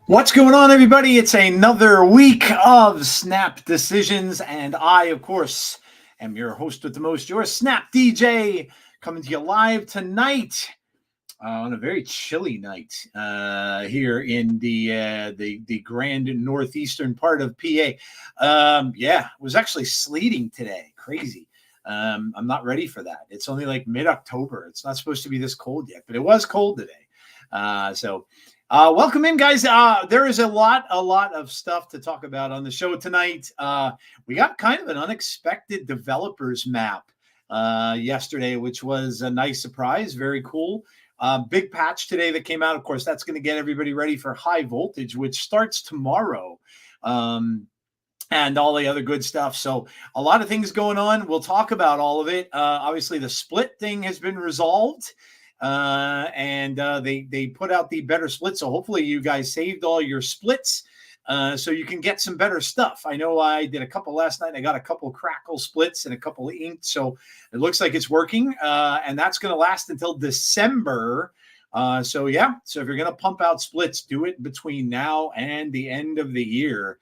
What's going on, everybody? It's another week of Snap Decisions, and I, of course, am your host with the most, your Snap DJ, coming to you live tonight on a very chilly night here in the grand northeastern part of PA. It was actually sleeting today. Crazy. I'm not ready for that. It's only like mid-October. It's not supposed to be this cold yet, but it was cold today. Welcome in, guys. There is a lot of stuff to talk about on the show tonight. We got kind of an unexpected developers map yesterday, which was a nice surprise. Very cool. Big patch today that came out. Of course, that's going to get everybody ready for High Voltage, which starts tomorrow. And all the other good stuff. So a lot of things going on. We'll talk about all of it. Obviously, the split thing has been resolved. And they put out the better split. So hopefully you guys saved all your splits so you can get some better stuff. I know I did a couple last night. And I got a couple crackle splits and a couple of inked. So it looks like it's working. And that's going to last until December. So if you're going to pump out splits, do it between now and the end of the year.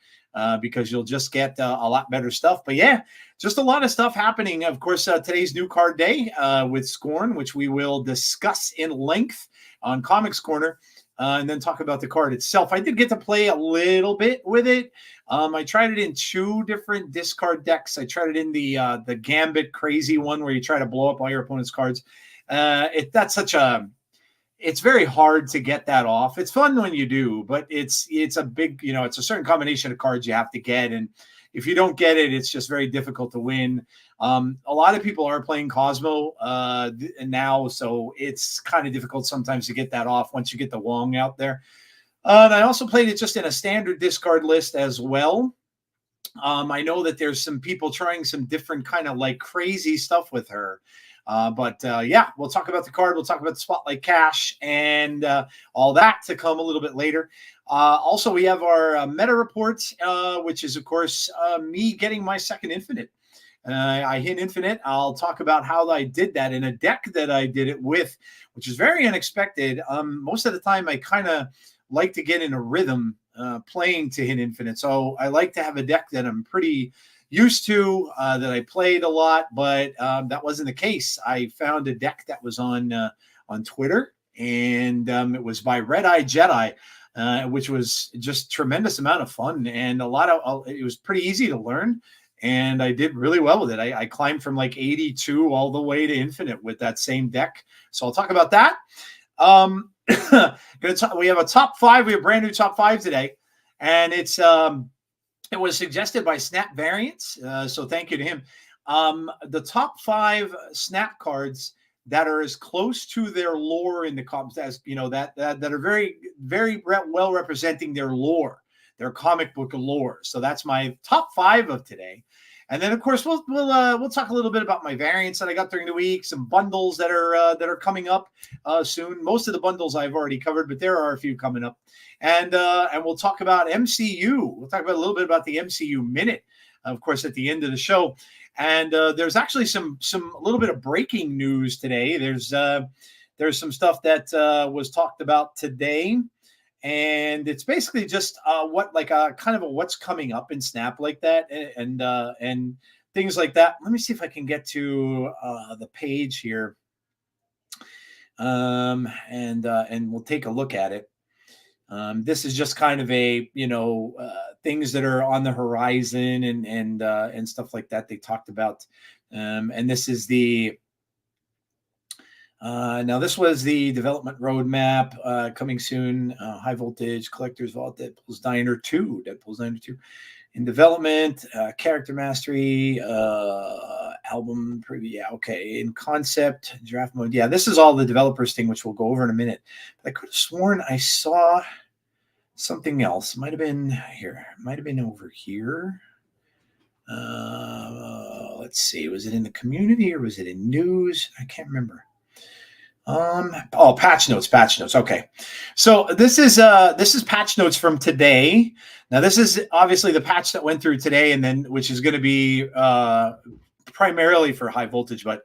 Because you'll just get a lot better stuff. But yeah, just a lot of stuff happening. Of course, today's new card day with Scorn, which we will discuss in length on Comics Corner, and then talk about the card itself. I did get to play a little bit with it. I tried it in two different discard decks. I tried it in the Gambit crazy one where you try to blow up all your opponent's cards. It's very hard to get that off. It's fun when you do, but it's a big, it's a certain combination of cards you have to get. And if you don't get it, it's just very difficult to win. A lot of people are playing Cosmo now, so it's kind of difficult sometimes to get that off once you get the Wong out there. And I also played it just in a standard discard list as well. I know that there's some people trying some different kind of like crazy stuff with her. We'll talk about the card. We'll talk about the Spotlight Cash and all that to come a little bit later. Also, we have our meta reports, which is, of course, me getting my second Infinite. I hit Infinite. I'll talk about how I did that in a deck that I did it with, which is very unexpected. Most of the time, I kind of like to get in a rhythm playing to hit Infinite. So I like to have a deck that I'm pretty used to, that I played a lot, but that wasn't the case. I found a deck that was on Twitter, and it was by Red Eye Jedi, which was just tremendous amount of fun, and it was pretty easy to learn, and I did really well with it. I climbed from like 82 all the way to Infinite with that same deck. So I'll talk about that. We have a top five. We have a brand new top five today, and it was suggested by Snap Variants, so thank you to him. The top five Snap cards that are as close to their lore in the comics as that are very, very well representing their lore, their comic book lore. So that's my top five of today. And then, of course, we'll talk a little bit about my variants that I got during the week, some bundles that are coming up soon. Most of the bundles I've already covered, but there are a few coming up. And we'll talk about MCU. We'll talk about a little bit about the MCU Minute, of course, at the end of the show. And there's actually some a little bit of breaking news today. There's some stuff that was talked about today. And it's basically just kind of what's coming up in Snap like that, and things like that. Let me see if I can get to the page here, and we'll take a look at it. This is just kind of things that are on the horizon and stuff like that they talked about, and this is the. Now, this was the development roadmap coming soon. High Voltage, Collector's Vault, Deadpool's Diner 2 in development, character mastery, album preview. Yeah, okay. In concept, draft mode. Yeah, this is all the developers thing, which we'll go over in a minute. But I could have sworn I saw something else. Might have been here. Might have been over here. Let's see. Was it in the community or was it in news? I can't remember. Patch notes. Okay. So this is patch notes from today. Now this is obviously the patch that went through today, and then which is going to be primarily for High Voltage, I'll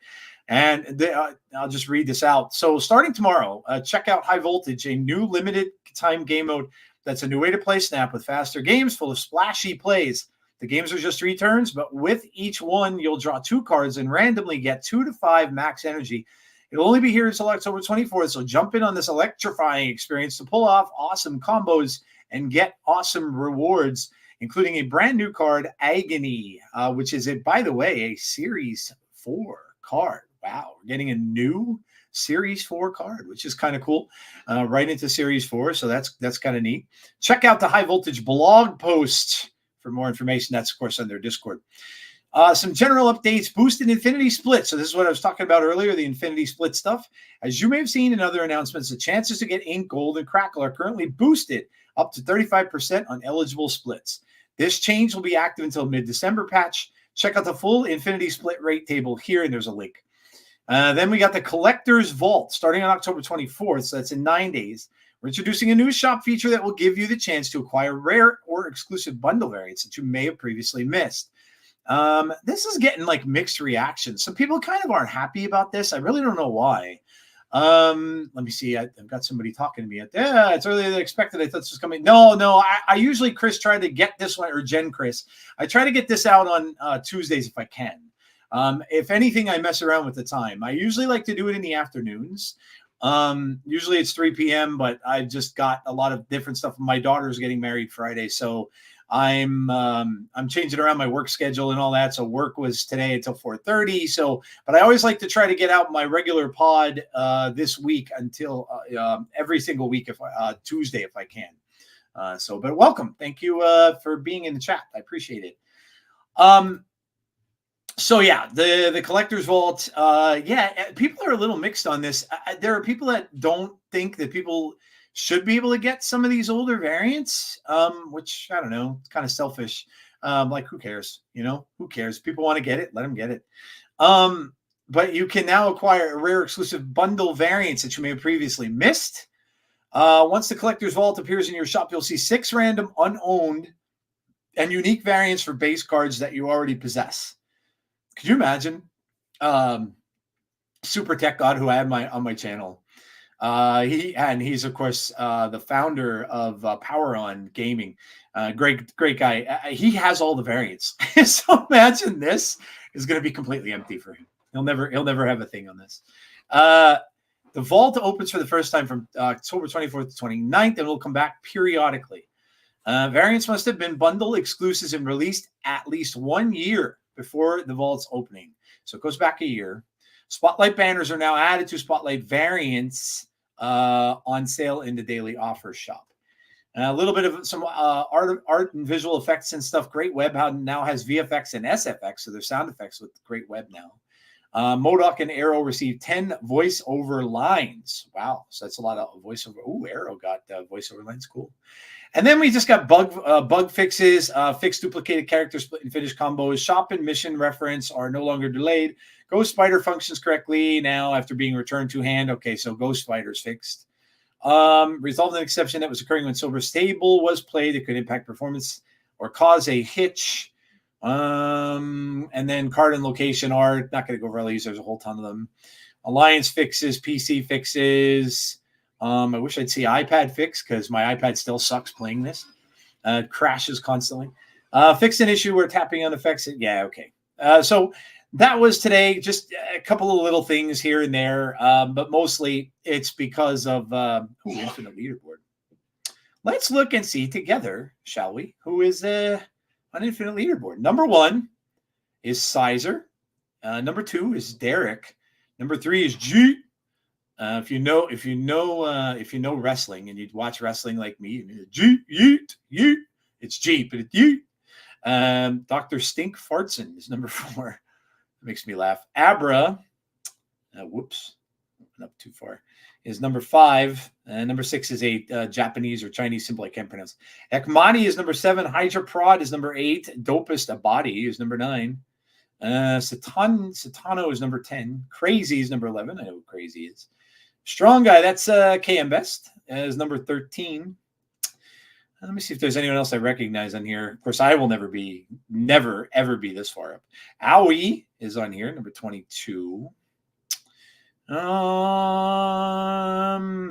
just read this out. So starting tomorrow, check out High Voltage, a new limited time game mode That's a new way to play Snap with faster games full of splashy plays. The games are just 3 turns, but with each one, you'll draw 2 cards and randomly get 2 to 5 max energy. It'll only be here until October 24th, so jump in on this electrifying experience to pull off awesome combos and get awesome rewards, including a brand new card, Agony, which is, by the way, a Series 4 card. Wow, we're getting a new Series 4 card, which is kind of cool, right into Series 4, so that's kind of neat. Check out the High Voltage blog post for more information. That's, of course, on their Discord. Some general updates, boosted Infinity Split. So this is what I was talking about earlier, the Infinity Split stuff. As you may have seen in other announcements, the chances to get Ink, Gold, and Crackle are currently boosted up to 35% on eligible splits. This change will be active until mid-December patch. Check out the full Infinity Split rate table here, and there's a link. Then we got the Collector's Vault starting on October 24th, so that's in 9 days. We're introducing a new shop feature that will give you the chance to acquire rare or exclusive bundle variants that you may have previously missed. This is getting like mixed reactions. Some people kind of aren't happy about this. I really don't know why. Let me see. I've got somebody talking to me. Yeah, it's earlier than expected. I thought this was coming. No. I usually, Chris, try to get this one, or Jen, Chris. I try to get this out on Tuesdays if I can. If anything, I mess around with the time. I usually like to do it in the afternoons. Usually it's 3 p.m., but I just got a lot of different stuff. My daughter's getting married Friday, so I'm changing around my work schedule and all that. So work was today until 4:30. So, but I always like to try to get out my regular pod this week until every single week, if Tuesday if I can. But welcome, thank you for being in the chat. I appreciate it. So yeah, the Collector's Vault. People are a little mixed on this. There are people that don't think that people should be able to get some of these older variants, which I don't know, it's kind of selfish. Like, who cares? Who cares? People want to get it, let them get it. But you can now acquire rare exclusive bundle variants that you may have previously missed. Once the Collector's Vault appears in your shop, you'll see 6 random, unowned, and unique variants for base cards that you already possess. Could you imagine? Super Tech God, who I have on my channel. He's of course the founder of Power On Gaming. Great guy. He has all the variants. So imagine this is going to be completely empty for him. He'll never have a thing on this. The vault opens for the first time from October 24th to 29th, and will come back periodically. Variants must have been bundle exclusives and released at least 1 year before the vault's opening. So it goes back a year. Spotlight banners are now added to Spotlight variants on sale in the daily offer shop. A little bit of some art and visual effects and stuff. Great Web now has VFX and SFX, so there's sound effects with Great Web now. MODOK and Arrow received 10 voiceover lines. Wow, so that's a lot of voiceover. Ooh, Arrow got voiceover lines. Cool. And then we just got bug fixes, fixed duplicated character split and finish combos. Shop and mission reference are no longer delayed. Ghost Spider functions correctly now after being returned to hand. Okay, so Ghost Spider's fixed. Resolved an exception that was occurring when Silver Stable was played. It could impact performance or cause a hitch. And then card and location art. Not going to go over all these. There's a whole ton of them. Alliance fixes, PC fixes. I wish I'd see iPad fix because my iPad still sucks playing this. Crashes constantly. Fix an issue where tapping on effects. Yeah, okay. So that was today. Just a couple of little things here and there, but mostly it's because of Infinite Leaderboard. Let's look and see together, shall we? Who is on Infinite Leaderboard? Number 1 is Sizer. Number 2 is Derek. Number 3 is G. If you know wrestling and you watch wrestling like me, G, yeet, it's G, but it's yeet. Dr. Stink Fartson is number 4. That makes me laugh. Abra, whoops, went up too far, is number 5. Number 6 is a Japanese or Chinese symbol I can't pronounce. Ekmani is number 7. Hydra Prod is number 8. Dopest Abadi is number 9. Satano is number 10. Crazy is number 11. I know who Crazy is. Strong Guy, that's KM Best, is number 13. Let me see if there's anyone else I recognize on here. Of course, I will never ever be this far up. Aoi is on here, number 22.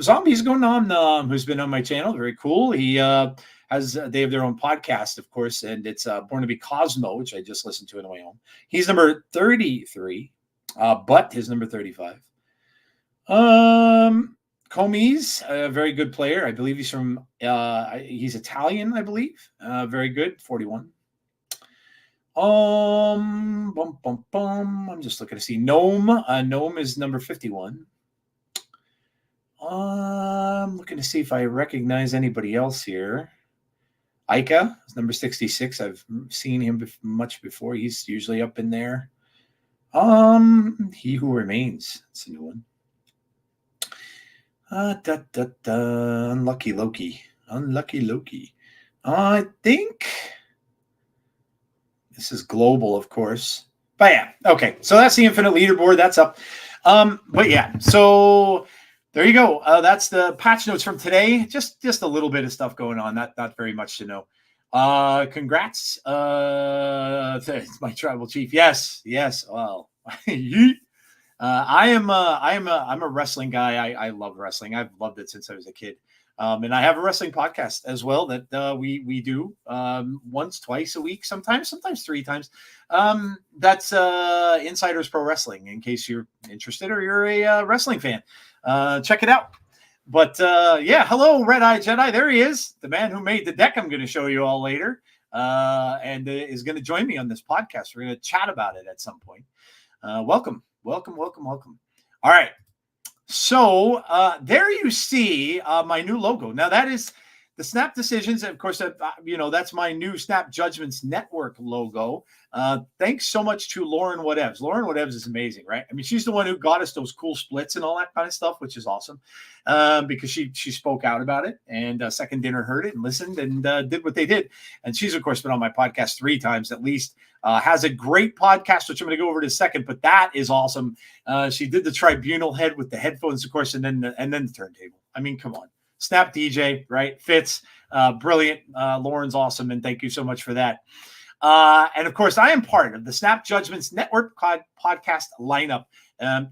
Zombies Go Nom Nom, who's been on my channel. Very cool. He they have their own podcast, of course, and it's Born to be Cosmo, which I just listened to on the way home. He's number 33, but his number 35. Comies, a very good player. I believe he's from he's Italian, I believe. Very good, 41. Bum, bum, bum. I'm just looking to see Gnome. Gnome is number 51. I'm looking to see if I recognize anybody else here. Ica is number 66. I've seen him much before. He's usually up in there. He Who Remains. That's a new one. Unlucky Loki. Unlucky Loki. I think this is global, of course. But yeah, okay. So that's the Infinite Leaderboard. That's up. But yeah, so there you go. That's the patch notes from today. Just a little bit of stuff going on. Not very much to know. Congrats to my tribal chief. Yes. Well, I'm a wrestling guy. I love wrestling. I've loved it since I was a kid. And I have a wrestling podcast as well that we do once, twice a week, sometimes 3 times. That's Insiders Pro Wrestling, in case you're interested or you're a wrestling fan. Check it out. But yeah, hello, Red Eye Jedi. There he is, the man who made the deck I'm going to show you all later, and is going to join me on this podcast. We're going to chat about it at some point. Welcome. All right. So there you see my new logo. Now that is the Snap Decisions. Of course, that's my new Snap Judgments Network logo. Thanks so much to Lauren Whatevs. Lauren Whatevs is amazing, right? I mean, she's the one who got us those cool splits and all that kind of stuff, which is awesome because she spoke out about it, and Second Dinner heard it and listened and did what they did. And she's, of course, been on my podcast 3 times at least. Has a great podcast, which I'm going to go over in a second, but that is awesome. She did the tribunal head with the headphones, of course, and then the turntable. I mean, come on. Snap DJ, right? Fits. Brilliant. Lauren's awesome, and thank you so much for that. And of course, I am part of the Snap Judgments Network podcast lineup,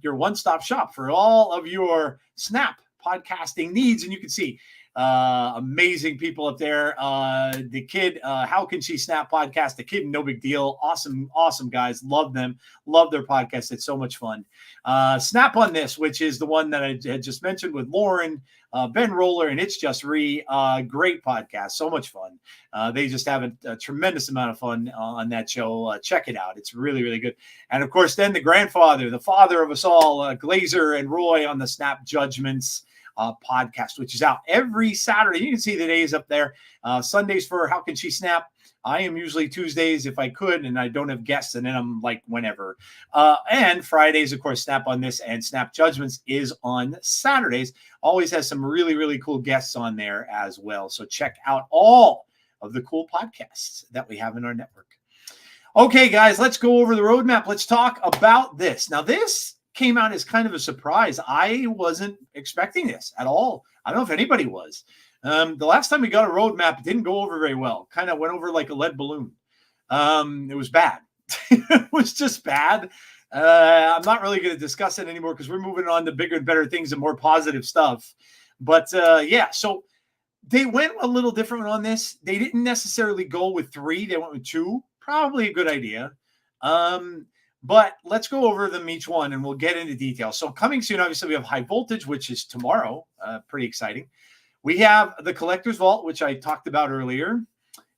your one-stop shop for all of your Snap podcasting needs. And you can see amazing people up there. The kid, How Can She Snap podcast, the kid, No Big Deal. Awesome guys. Love them. Love their podcast. It's so much fun. Snap on This, which is the one that I had just mentioned with Lauren, Ben Roller, and It's Just Re. Great podcast. So much fun. They just have a tremendous amount of fun on that show. Check it out. It's really, really good. And of course, then the grandfather, the father of us all, Glazer and Roy on the Snap Judgments podcast, which is out every Saturday. You can see the days up there. Sundays for How Can She Snap. I am usually Tuesdays if I could, and I don't have guests, and then I'm like whenever. And Fridays, of course, Snap on This and Snap Judgments is on Saturdays. Always has some really, really cool guests on there as well. So check out all of the cool podcasts that we have in our network. Okay, guys, let's go over the roadmap. Let's talk about this. Now, this came out as kind of a surprise. I wasn't expecting this at all. I don't know if anybody was. The last time we got a roadmap, it didn't go over very well. Kind of went over like a lead balloon. It was bad. It was just bad. I'm not really going to discuss it anymore because we're moving on to bigger and better things and more positive stuff. But yeah, so they went a little different on this. They didn't necessarily go with 3. They went with 2. Probably a good idea. But let's go over them each one and we'll get into detail. So coming soon, obviously, we have High Voltage, which is tomorrow. Pretty exciting. We have the Collector's Vault, which I talked about earlier.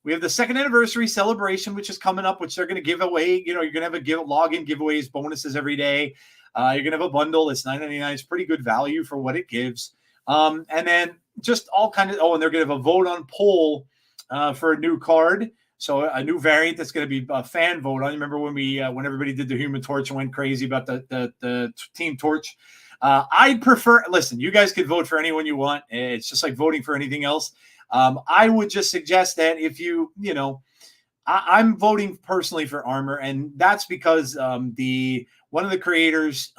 We have the 2nd anniversary celebration, which is coming up, which they're going to give away. You're going to have a login giveaways, bonuses every day. You're going to have a bundle. It's $9.99. It's pretty good value for what it gives. And then just all kind of, and they're going to have a vote on poll for a new card. So a new variant that's going to be a fan vote on. You remember when when everybody did the Human Torch and went crazy about the Team Torch? I'd prefer, listen, you guys can vote for anyone you want. It's just like voting for anything else. I would just suggest that if I'm voting personally for Armor, and that's because one of the creators,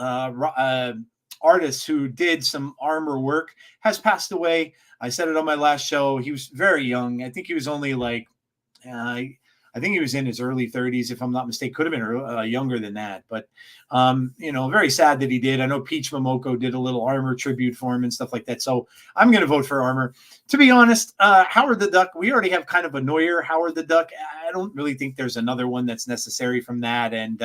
artists who did some Armor work, has passed away. I said it on my last show. He was very young. I think he was only like, I I think he was in his early 30s, if I'm not mistaken. Could have been younger than that. But, very sad that he did. I know Peach Momoko did a little Armor tribute for him and stuff like that. So I'm going to vote for Armor. To be honest, Howard the Duck, we already have kind of a Neuer Howard the Duck. I don't really think there's another one that's necessary from that. And,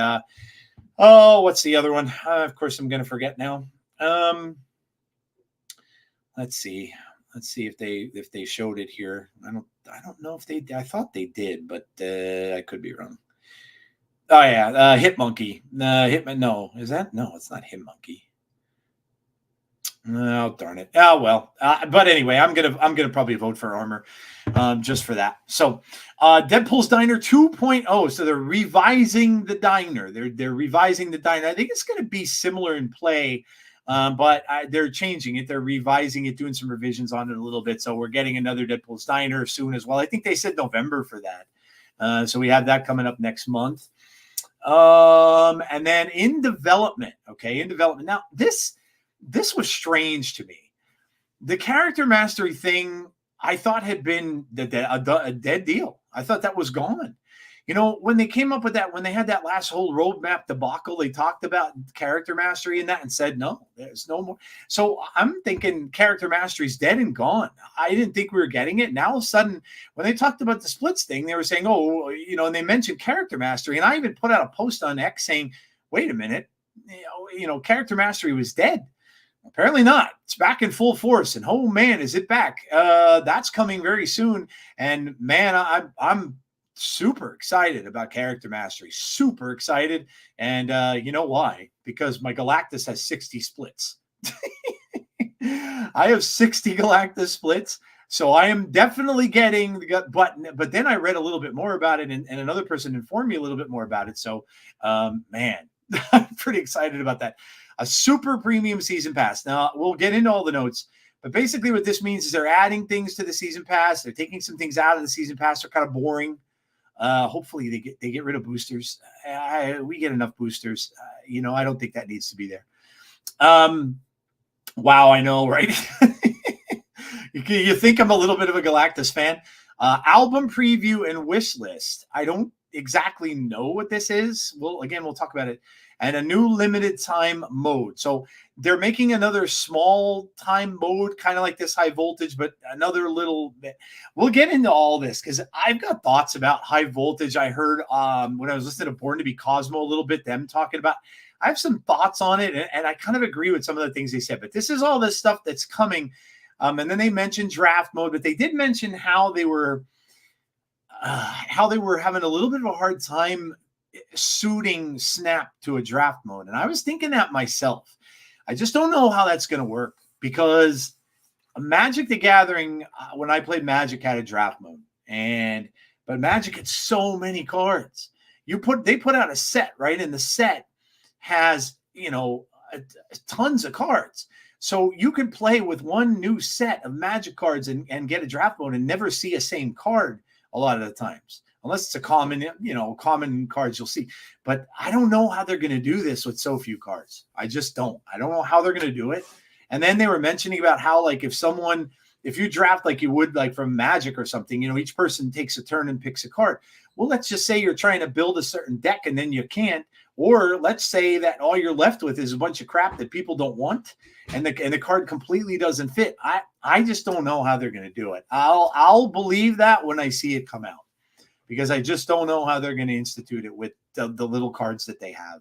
what's the other one? Of course, I'm going to forget now. Let's see. Let's see if they showed it here. I don't know if they. I thought they did, but I could be wrong. Oh yeah, Hit Monkey. Hitman. No, is that? No, it's not Hit Monkey. Oh darn it. Oh well. But anyway, I'm gonna probably vote for Armor, just for that. So, Deadpool's Diner 2.0. So they're revising the diner. They're revising the diner. I think it's gonna be similar in play. But they're changing it. They're revising it, doing some revisions on it a little bit. So we're getting another Deadpool's Diner soon as well. I think they said November for that. So we have that coming up next month. And then in development. Now, this was strange to me. The character mastery thing, I thought had been a dead deal. I thought that was gone. When they came up with that, when they had that last whole roadmap debacle, they talked about character mastery and that and said, no, there's no more. So I'm thinking character mastery is dead and gone. I didn't think we were getting it. Now all of a sudden, when they talked about the splits thing, they were saying, and they mentioned character mastery. And I even put out a post on X saying, wait a minute, character mastery was dead. Apparently not. It's back in full force. And oh man, is it back? That's coming very soon. And man, I'm super excited about character mastery. Super excited. And you know why? Because my Galactus has 60 splits. I have 60 Galactus splits. So I am definitely getting the gut button. But then I read a little bit more about it, and another person informed me a little bit more about it. So, man, I'm pretty excited about that. A super premium season pass. Now, we'll get into all the notes. But basically what this means is they're adding things to the season pass. They're taking some things out of the season pass. They're kind of boring. Hopefully they get rid of boosters. We get enough boosters. I don't think that needs to be there. Wow, I know, right? You think I'm a little bit of a Galactus fan. Album preview and wish list. I don't exactly know what this is. We'll talk about it. And a new limited time mode. So they're making another small time mode, kind of like this high voltage, but another little bit. We'll get into all this because I've got thoughts about high voltage. I heard when I was listening to Born to be Cosmo a little bit, them talking about. I have some thoughts on it, and I kind of agree with some of the things they said. But this is all this stuff that's coming. And then they mentioned draft mode, but they did mention how they were having a little bit of a hard time suiting Snap to a draft mode. And I was thinking that myself. I just don't know how that's going to work because Magic the Gathering, when I played Magic, had a draft mode. But Magic had so many cards. They put out a set, right? And the set has, tons of cards. So you can play with one new set of Magic cards and get a draft mode and never see a same card a lot of the times. Unless it's a common cards you'll see. But I don't know how they're going to do this with so few cards. I just don't. I don't know how they're going to do it. And then they were mentioning about how, like, if you draft like you would like from Magic or something, each person takes a turn and picks a card. Well, let's just say you're trying to build a certain deck and then you can't. Or let's say that all you're left with is a bunch of crap that people don't want and the card completely doesn't fit. I just don't know how they're going to do it. I'll believe that when I see it come out. Because I just don't know how they're going to institute it with the little cards that they have.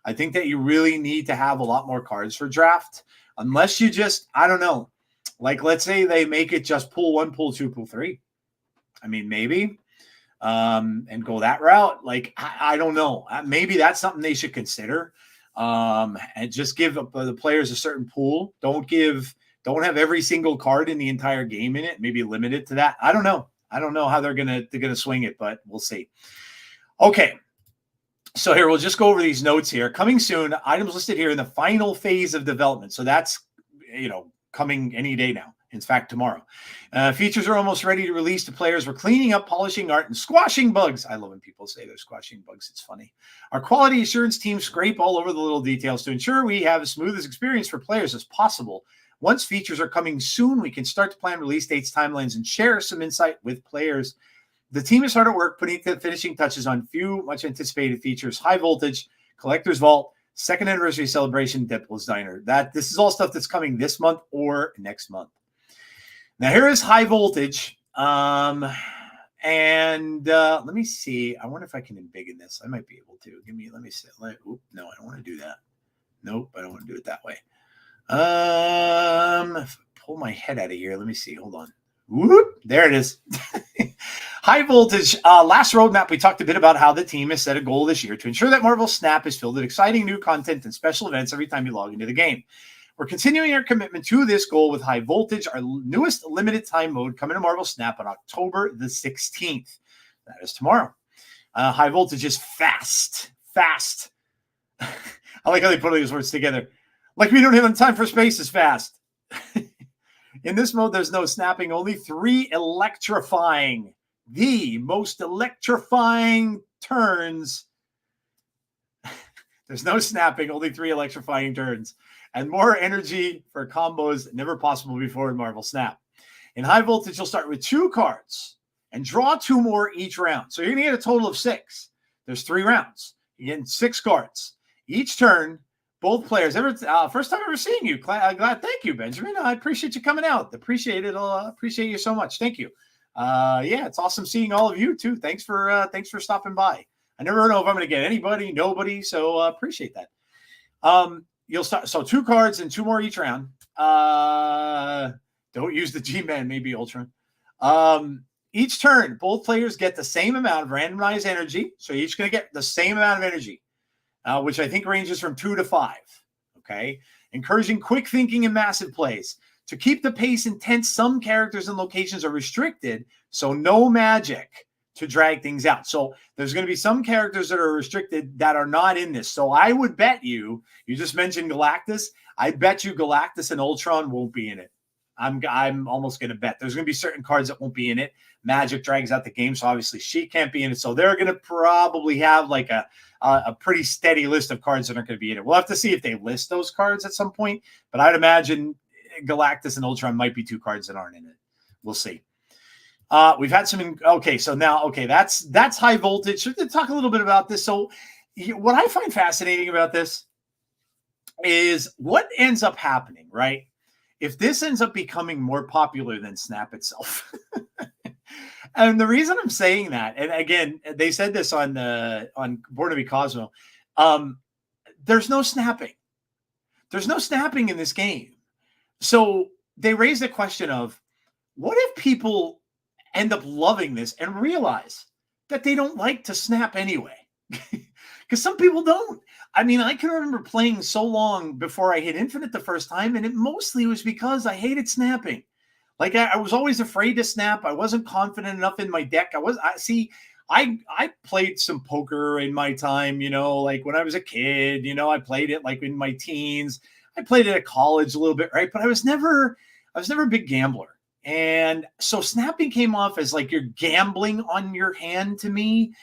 I think that you really need to have a lot more cards for draft, unless you just, I don't know, like let's say they make it just pull 1, pull 2, pull 3. I mean, maybe, and go that route. Like, I don't know. Maybe that's something they should consider, and just give the players a certain pool. Don't have every single card in the entire game in it. Maybe limit it to that. I don't know. I don't know how they're gonna swing it, but we'll see. Okay, so here we'll just go over these notes here. Coming soon, items listed here in the final phase of development. So that's coming any day now. In fact, tomorrow. Features are almost ready to release to players. We're cleaning up, polishing art, and squashing bugs. I love when people say they're squashing bugs. It's funny. Our quality assurance team scrape all over the little details to ensure we have as smooth as experience for players as possible. Once features are coming soon, we can start to plan release dates, timelines, and share some insight with players. The team is hard at work putting the finishing touches on few much anticipated features: High Voltage, Collector's Vault, second anniversary celebration, Deadpool's Diner. This is all stuff that's coming this month or next month. Now here is High Voltage. Let me see. I wonder if I can embiggen this. I might be able to. Let me see. No, I don't want to do that. Nope, I don't want to do it that way. Pull my head out of here. Let me see. Hold on. Whoop, there it is. High Voltage. Last roadmap, we talked a bit about how the team has set a goal this year to ensure that Marvel Snap is filled with exciting new content and special events every time you log into the game. We're continuing our commitment to this goal with High Voltage, our newest limited time mode coming to Marvel Snap on October the 16th. That is tomorrow. High Voltage is fast. I like how they put all these words together. Like we don't have time for space is fast. In this mode, there's no snapping, only 3 electrifying, the most electrifying turns. There's no snapping, only 3 electrifying turns, and more energy for combos never possible before in Marvel Snap. In High Voltage, you'll start with 2 cards and draw 2 more each round. So you're going to get a total of 6. There's 3 rounds. You're getting 6 cards. Each turn, both players. First time ever seeing you. Glad. Thank you, Benjamin. I appreciate you coming out. Appreciate it. Appreciate you so much. Thank you. Yeah, it's awesome seeing all of you too. Thanks for stopping by. I never know if I'm going to get anybody, nobody. So appreciate that. You'll start. So 2 cards and 2 more each round. Don't use the G-Man, maybe Ultron. Each turn, both players get the same amount of randomized energy. So you're each going to get the same amount of energy. Which I think ranges from 2 to 5. Okay. Encouraging quick thinking and massive plays. To keep the pace intense, some characters and locations are restricted, so no magic to drag things out. So there's going to be some characters that are restricted that are not in this. So I would bet you just mentioned Galactus. I bet you Galactus and Ultron won't be in it. I'm almost going to bet there's going to be certain cards that won't be in it. Magic drags out the game, so obviously she can't be in it. So they're going to probably have like a pretty steady list of cards that aren't going to be in it. We'll have to see if they list those cards at some point, but I'd imagine Galactus and Ultron might be 2 cards that aren't in it. We'll see. We've had some. That's High Voltage. Let's talk a little bit about this. So what I find fascinating about this is what ends up happening, right? If this ends up becoming more popular than Snap itself. And the reason I'm saying that, and again, they said this on Born to be Cosmo, there's no snapping. There's no snapping in this game. So they raised the question of, what if people end up loving this and realize that they don't like to snap anyway? Because some people don't. I mean, I can remember playing so long before I hit Infinite the first time, and it mostly was because I hated snapping. Like I was always afraid to snap. I wasn't confident enough in my deck. I played some poker in my time, like when I was a kid, I played it like in my teens. I played it at college a little bit, right? But I was never a big gambler. And so snapping came off as like you're gambling on your hand to me.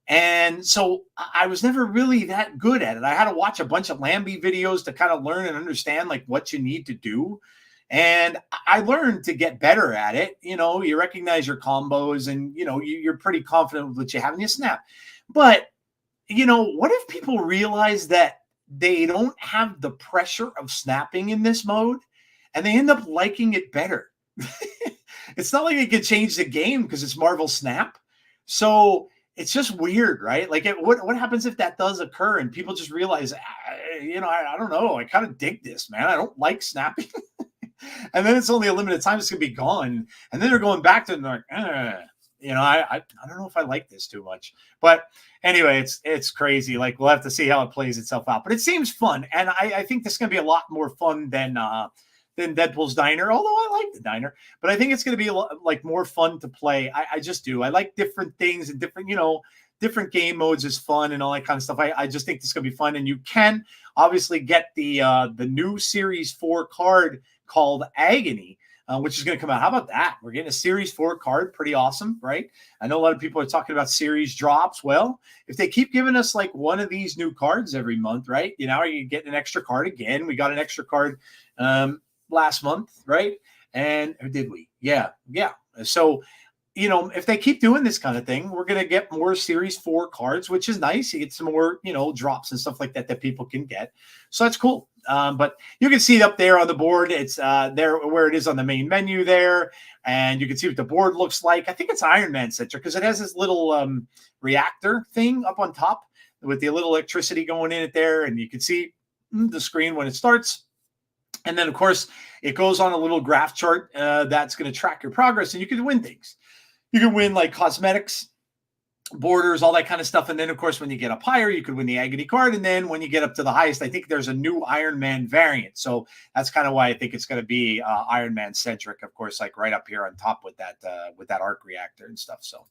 And so I was never really that good at it. I had to watch a bunch of Lambie videos to kind of learn and understand like what you need to do. And I learned to get better at it. You recognize your combos and, you're pretty confident with what you have and you snap. But, what if people realize that they don't have the pressure of snapping in this mode and they end up liking it better? It's not like it could change the game because it's Marvel Snap. So it's just weird, right? Like what happens if that does occur and people just realize, I don't know. I kind of dig this, man. I don't like snapping. And then it's only a limited time. It's going to be gone. And then they're going back to it and they're like, I don't know if I like this too much. But anyway, it's crazy. Like we'll have to see how it plays itself out. But it seems fun. And I think this is going to be a lot more fun than Deadpool's Diner, although I like the Diner. But I think it's going to be like more fun to play. I just do. I like different things and different game modes is fun and all that kind of stuff. I just think this is going to be fun. And you can obviously get the new Series 4 card called Agony, which is going to come out. How about that? We're getting a Series 4 card. Pretty awesome, right? I know a lot of people are talking about series drops. Well, if they keep giving us like one of these new cards every month, right? Are you getting an extra card again? We got an extra card last month, right? And or did we? Yeah. So you know, if they keep doing this kind of thing, we're going to get more Series 4 cards, which is nice. You get some more, you know, drops and stuff like that that people can get. So that's cool. But you can see it up there on the board. It's there where it is on the main menu there. And you can see what the board looks like. I think it's Iron Man centric because it has this little reactor thing up on top with the little electricity going in it there. And you can see the screen when it starts. And then, of course, it goes on a little graph chart that's going to track your progress, and you can win things. You can win like cosmetics, borders, all that kind of stuff. And then, of course, when you get up higher, you could win the Agony card. And then when you get up to the highest, I think there's a new Iron Man variant. So that's kind of why I think it's going to be Iron Man centric, of course, like right up here on top with that arc reactor and stuff. So,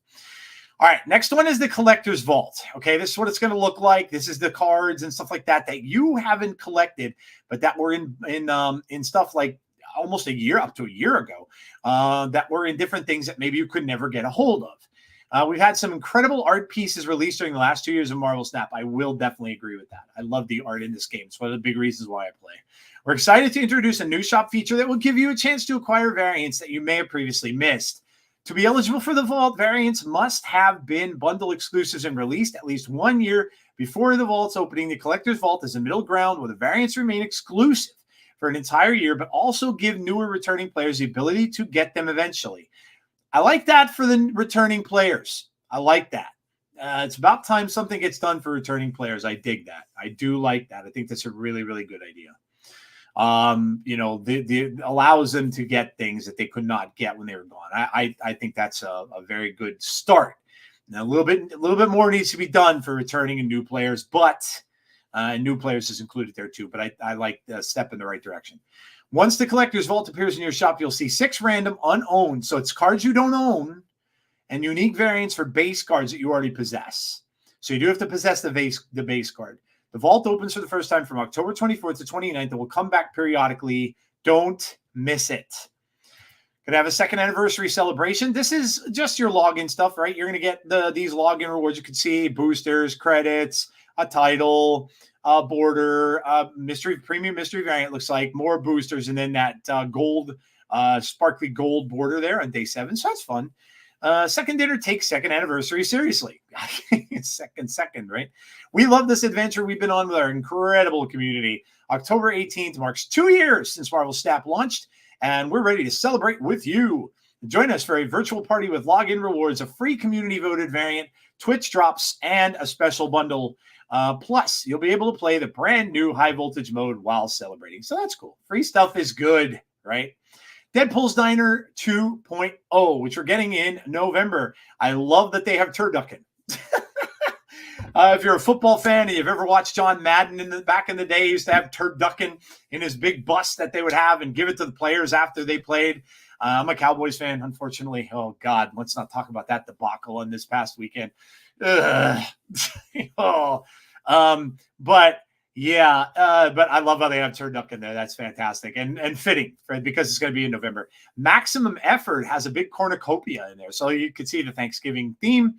all right, next one is the Collector's Vault. Okay, this is what it's going to look like. This is the cards and stuff like that you haven't collected, but that were in stuff like almost up to a year ago, that were in different things that maybe you could never get a hold of. We've had some incredible art pieces released during the last 2 years of Marvel Snap. I will definitely agree with that. I love the art in this game. It's one of the big reasons why I play. We're excited to introduce a new shop feature that will give you a chance to acquire variants that you may have previously missed. To be eligible for the Vault, variants must have been bundle exclusives and released at least 1 year before the Vault's opening. The Collector's Vault is a middle ground where the variants remain exclusive for an entire year, but also give newer returning players the ability to get them eventually. I like that for the returning players. I like that. It's about time something gets done for returning players. I dig that. I do like that. I think that's a really, really good idea. You know, the allows them to get things that they could not get when they were gone. I think that's a very good start. Now, a little bit more needs to be done for returning and new players, but new players is included there too. But I like the step in the right direction. Once the Collector's Vault appears in your shop, you'll see 6 random unowned. So it's cards you don't own and unique variants for base cards that you already possess. So you do have to possess the base card. The Vault opens for the first time from October 24th to 29th and will come back periodically. Don't miss it. Going to have a second anniversary celebration. This is just your login stuff, right? You're going to get these login rewards. You can see boosters, credits, a title, a border, premium mystery variant looks like, more boosters, and then that gold, sparkly gold border there on day 7. So that's fun. Second dinner takes second anniversary seriously. second, right? We love this adventure we've been on with our incredible community. October 18th marks 2 years since Marvel Snap launched, and we're ready to celebrate with you. Join us for a virtual party with login rewards, a free community-voted variant, Twitch drops, and a special bundle. Plus, you'll be able to play the brand new high voltage mode while celebrating. So that's cool. Free stuff is good, right? Deadpool's Diner 2.0, which we're getting in November. I love that they have turducken. If you're a football fan and you've ever watched John Madden back in the day, he used to have turducken in his big bus that they would have and give it to the players after they played. I'm a Cowboys fan, unfortunately. Oh, God, let's not talk about that debacle on this past weekend. But yeah, but I love how they have turducken there. That's fantastic and fitting because it's going to be in November. Maximum Effort has a big cornucopia in there, so you can see the Thanksgiving theme.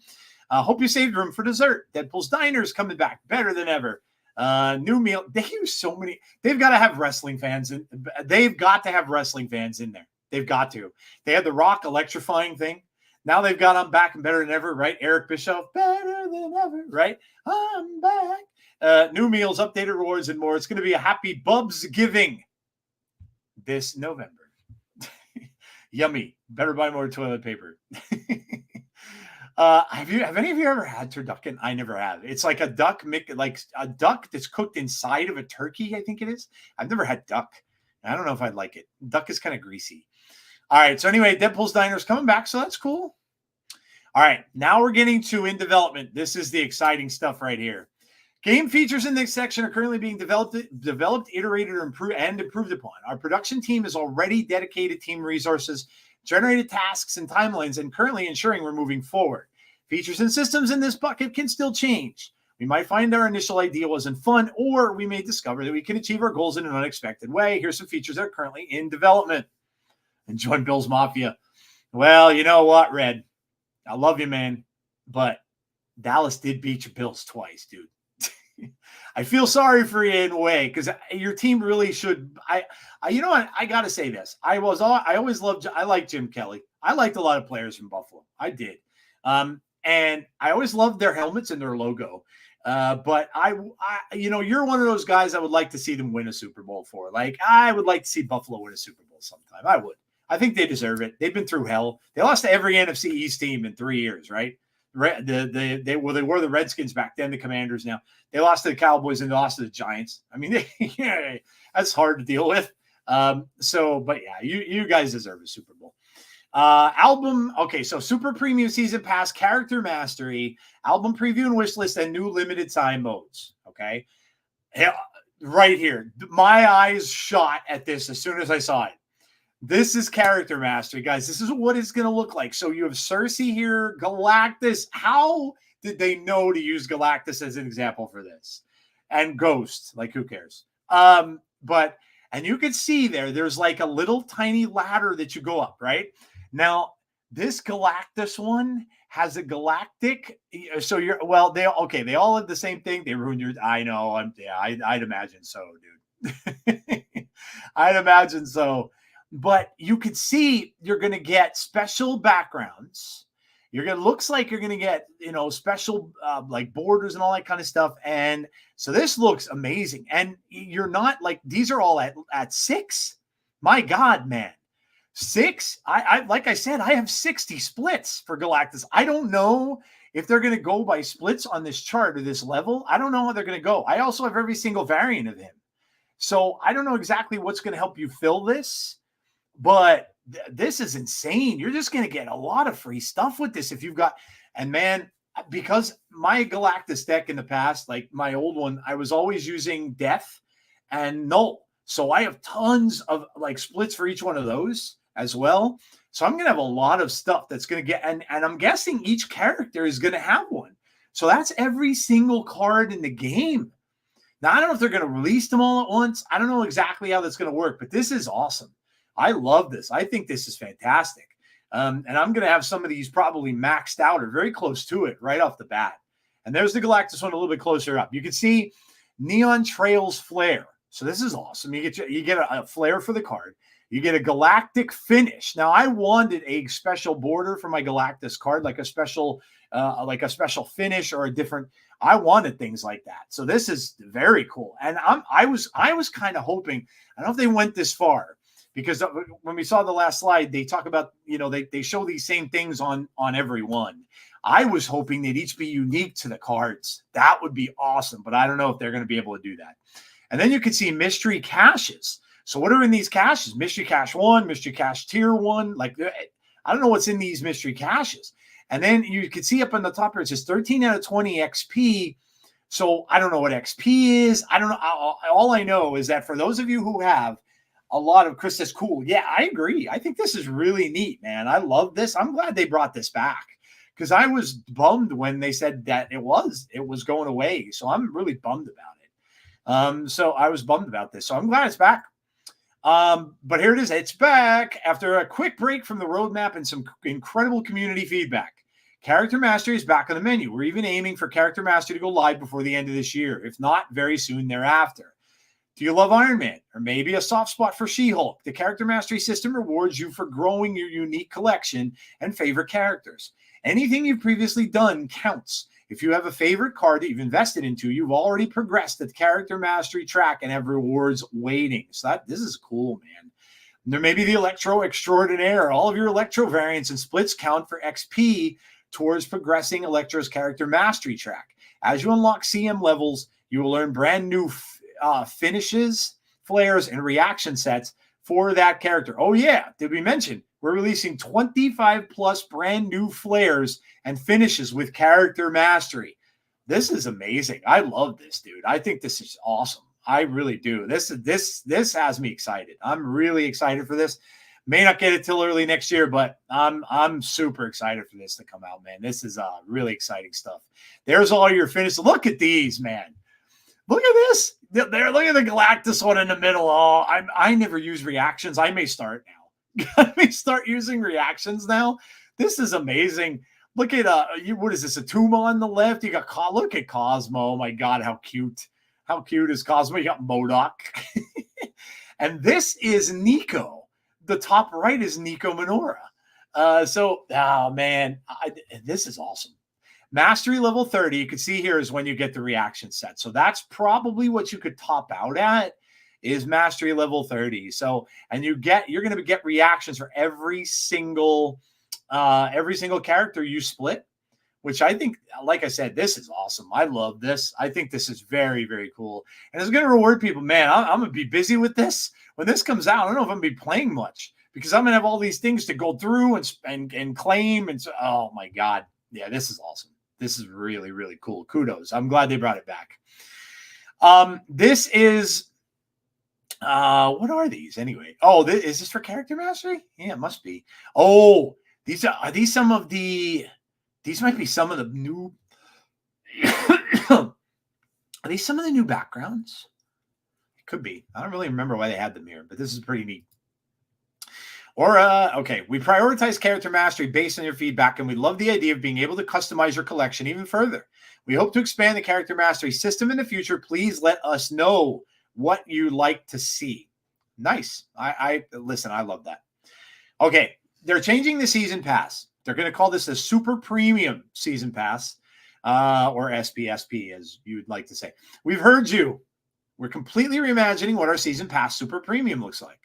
Hope you saved room for dessert. Deadpool's Diner is coming back better than ever. New meal. They use so many. They've got to have wrestling fans in. They've got to have wrestling fans in there. They've got to. They had the Rock electrifying thing. Now they've got them back and better than ever, right? Eric Bischoff, better than ever, right? I'm back. New meals, updated rewards, and more. It's going to be a happy Bubs giving this November. Yummy. Better buy more toilet paper. Have any of you ever had turducken? I never have. It's like a duck that's cooked inside of a turkey, I think it is. I've never had duck. I don't know if I'd like it. Duck is kind of greasy. All right. So anyway, Deadpool's Diner is coming back, so that's cool. All right. Now we're getting to in development. This is the exciting stuff right here. Game features in this section are currently being developed, iterated, and improved upon. Our production team has already dedicated team resources, generated tasks and timelines, and currently ensuring we're moving forward. Features and systems in this bucket can still change. We might find our initial idea wasn't fun, or we may discover that we can achieve our goals in an unexpected way. Here's some features that are currently in development. And join Bill's Mafia. Well, you know what, Red? I love you, man. But Dallas did beat your Bills twice, dude. I feel sorry for you in a way because your team really should. You know what? I got to say this. I liked Jim Kelly. I liked a lot of players from Buffalo. I did. And I always loved their helmets and their logo. But you're one of those guys I would like to see them win a Super Bowl for. Like, I would like to see Buffalo win a Super Bowl sometime. I would. I think they deserve it. They've been through hell. They lost to every NFC East team in 3 years, right? They were the Redskins back then, the Commanders now. They lost to the Cowboys and they lost to the Giants. I mean, that's hard to deal with. But yeah, you guys deserve a Super Bowl. Album. Okay, so Super Premium Season Pass, Character Mastery, Album Preview and Wish List, and new limited time modes. Okay, right here, my eyes shot at this as soon as I saw it. This is Character Mastery, guys. This is what it's going to look like. So you have Cersei here, Galactus. How did they know to use Galactus as an example for this? And Ghost, like who cares? And you can see there's like a little tiny ladder that you go up, right? Now, this Galactus one has a galactic. So they all have the same thing. They ruined your, I know. I'd imagine so, dude. I'd imagine so. But you could see you're going to get special backgrounds. Looks like you're going to get, special like borders and all that kind of stuff. And so this looks amazing. And you're not like, these are all at 6. My God, man. 6. I like I said, I have 60 splits for Galactus. I don't know if they're going to go by splits on this chart or this level. I don't know how they're going to go. I also have every single variant of him. So I don't know exactly what's going to help you fill this. But this is insane. You're just going to get a lot of free stuff with this if you've got, and man, because my Galactus deck in the past, like my old one, I was always using Death and Null. So I have tons of like splits for each one of those as well. So I'm going to have a lot of stuff that's going to get, and I'm guessing each character is going to have one. So that's every single card in the game. Now, I don't know if they're going to release them all at once. I don't know exactly how that's going to work, but this is awesome. I love this. I think this is fantastic. And I'm going to have some of these probably maxed out or very close to it right off the bat. And there's the Galactus one a little bit closer up. You can see Neon Trails Flare. So this is awesome. You get a flare for the card. You get a galactic finish. Now, I wanted a special border for my Galactus card, like a special finish or a different. I wanted things like that. So this is very cool. And I was kind of hoping. I don't know if they went this far. Because when we saw the last slide, they talk about, they show these same things on every one. I was hoping they'd each be unique to the cards. That would be awesome, but I don't know if they're going to be able to do that. And then you can see mystery caches. So what are in these caches? Mystery cache 1, mystery cache tier 1. Like, I don't know what's in these mystery caches. And then you can see up on the top here, it says 13 out of 20 XP. So I don't know what XP is. I don't know. All I know is that for those of you who have a lot of, Chris says, cool. Yeah, I agree. I think this is really neat, man. I love this. I'm glad they brought this back because I was bummed when they said that it was going away. So I'm really bummed about it. So I was bummed about this. So I'm glad it's back. But here it is. It's back after a quick break from the roadmap and some incredible community feedback. Character Mastery is back on the menu. We're even aiming for Character Mastery to go live before the end of this year, if not very soon thereafter. Do you love Iron Man or maybe a soft spot for She-Hulk? The Character Mastery system rewards you for growing your unique collection and favorite characters. Anything you've previously done counts. If you have a favorite card that you've invested into, you've already progressed the Character Mastery track and have rewards waiting. So this is cool, man. And there may be the Electro Extraordinaire. All of your Electro variants and splits count for XP towards progressing Electro's Character Mastery track. As you unlock CM levels, you will learn brand new finishes, flares, and reaction sets for that character. Oh yeah, did we mention we're releasing 25 plus brand new flares and finishes with Character Mastery? This is amazing. I love this, dude. I think this is awesome. I really do. This has me excited. I'm really excited for this. May not get it till early next year, but I'm super excited for this to come out, man. This is really exciting stuff. There's all your finishes. Look at these, man. Look at this. Look at the Galactus one in the middle. Oh, I never use reactions. I may start now. I may start using reactions now. This is amazing. Look at what is this? A Tuma on the left. You got look at Cosmo. Oh my God, how cute! How cute is Cosmo? You got MODOK, and this is Nico. The top right is Nico Minoura. Oh man, this is awesome. Mastery level 30. You can see here is when you get the reaction set. So that's probably what you could top out at is mastery level 30. So and you're going to get reactions for every single character you split, which I think, like I said, this is awesome. I love this. I think this is very, very cool. And it's going to reward people. Man, I'm going to be busy with this. When this comes out, I don't know if I'm going to be playing much because I'm going to have all these things to go through and claim. And so, oh my God. Yeah, this is awesome. This is really, really cool. Kudos. I'm glad they brought it back. This is, what are these anyway? Oh, is this for character mastery? Yeah, it must be. Oh, are these some of the, these might be some of the new, are these some of the new backgrounds? It could be. I don't really remember why they had them here, but this is pretty neat. Or, okay, we prioritize character mastery based on your feedback, and we love the idea of being able to customize your collection even further. We hope to expand the character mastery system in the future. Please let us know what you like to see. Nice. Listen, I love that. Okay, they're changing the season pass. They're going to call this a super premium season pass, or SPSP, as you'd like to say. We've heard you. We're completely reimagining what our season pass super premium looks like.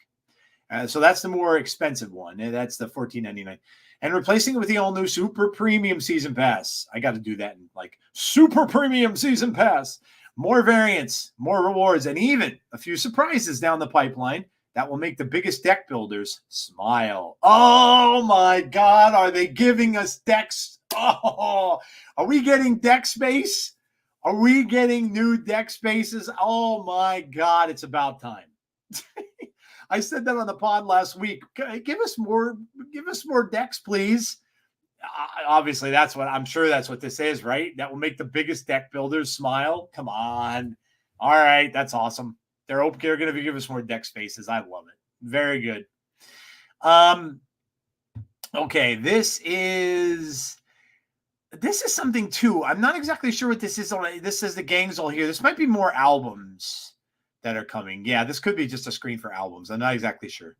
So that's the more expensive one. And that's the $14.99. And replacing it with the all-new Super Premium Season Pass. I got to do that in like Super Premium Season Pass. More variants, more rewards, and even a few surprises down the pipeline that will make the biggest deck builders smile. Oh my God, are they giving us decks? Oh, are we getting deck space? Are we getting new deck spaces? Oh my God, it's about time. I said that on the pod last week. Give us more decks, please. Obviously, I'm sure that's what this is, right? That will make the biggest deck builders smile. Come on. All right, that's awesome. They're going to give us more deck spaces. I love it. Very good. Okay, this is something too. I'm not exactly sure what this is. This says the gang's all here. This might be more albums that are coming. Yeah, this could be just a screen for albums. I'm not exactly sure.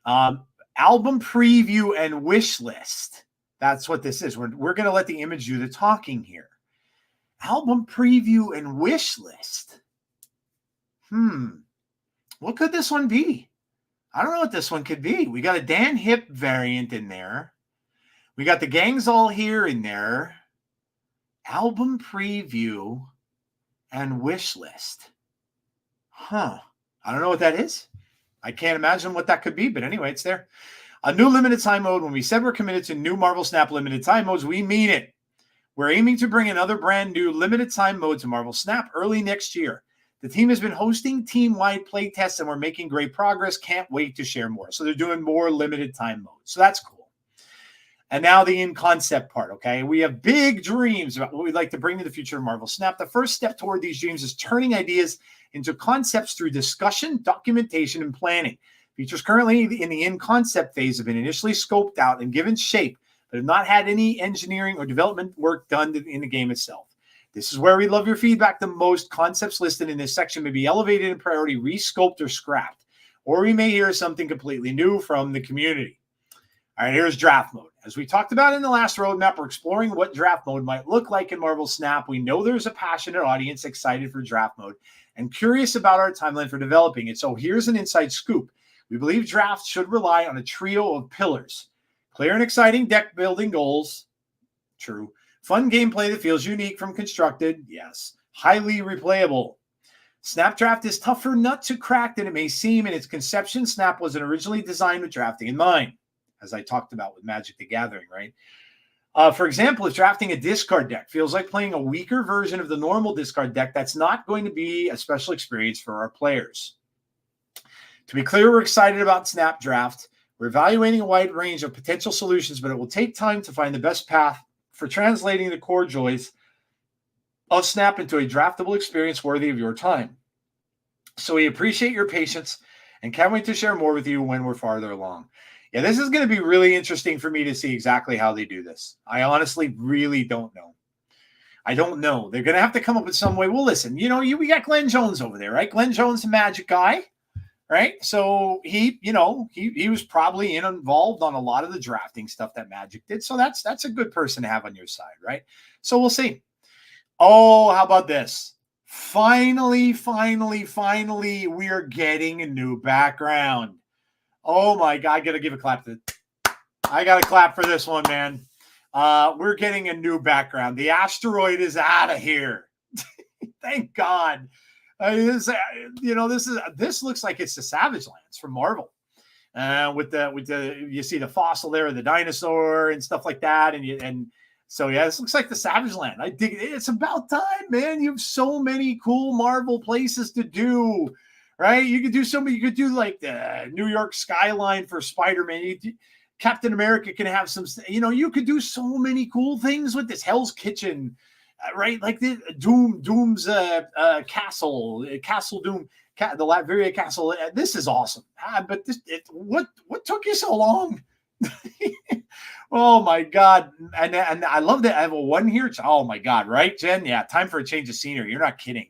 Album preview and wish list. That's what this is. We're going to let the image do the talking here. Album preview and wish list. What could this one be? I don't know what this one could be. We got a Dan Hip variant in there. We got the gang's all here in there. Album preview and wish list. I don't know what that is. I can't imagine what that could be, but anyway, it's there. A new limited time mode. When we said we're committed to new Marvel Snap limited time modes, we mean it. We're aiming to bring another brand new limited time mode to Marvel Snap early next year. The team has been hosting team-wide play tests, and we're making great progress. Can't wait to share more. So they're doing more limited time modes. So that's cool. And now the in-concept part, okay? We have big dreams about what we'd like to bring to the future of Marvel Snap. The first step toward these dreams is turning ideas into concepts through discussion, documentation, and planning. Features currently in the in-concept phase have been initially scoped out and given shape, but have not had any engineering or development work done in the game itself. This is where we love your feedback the most. Concepts listed in this section may be elevated in priority, rescoped, or scrapped. Or we may hear something completely new from the community. All right, here's draft mode. As we talked about in the last roadmap, we're exploring what draft mode might look like in Marvel Snap. We know there's a passionate audience excited for draft mode and curious about our timeline for developing it. So here's an inside scoop. We believe draft should rely on a trio of pillars. Clear and exciting deck building goals. True. Fun gameplay that feels unique from constructed. Yes. Highly replayable. Snap draft is tougher nut to crack than it may seem. In its conception, Snap wasn't originally designed with drafting in mind, as I talked about with Magic the Gathering, right? For example, if drafting a discard deck feels like playing a weaker version of the normal discard deck, that's not going to be a special experience for our players. To be clear, we're excited about Snap Draft. We're evaluating a wide range of potential solutions, but it will take time to find the best path for translating the core joys of Snap into a draftable experience worthy of your time. So we appreciate your patience and can't wait to share more with you when we're farther along. Yeah, this is going to be really interesting for me to see exactly how they do this. I honestly really don't know. I don't know. They're going to have to come up with some way. Well, listen, we got Glenn Jones over there, right? Glenn Jones, the magic guy, right? So he was probably involved on a lot of the drafting stuff that Magic did. So that's a good person to have on your side, right? So we'll see. Oh, how about this? Finally, we are getting a new background. Oh my God, I got to give a clap to I got to clap for this one, man. We're getting a new background. The asteroid is out of here. Thank God. This looks like it's the Savage Lands from Marvel. With the you see the fossil there of the dinosaur and stuff like that, and so yeah, this looks like the Savage Land. I dig it. It's about time, man. You have so many cool Marvel places to do, right? You could do you could do like the New York skyline for Spider-Man. Captain America can have some, you could do so many cool things with this Hell's Kitchen, right? Like the Doom's castle, Castle Doom, the Latveria castle. This is awesome. But what took you so long? Oh my God. And I love that I have a one here. Oh my God. Right, Jen? Yeah. Time for a change of scenery. You're not kidding.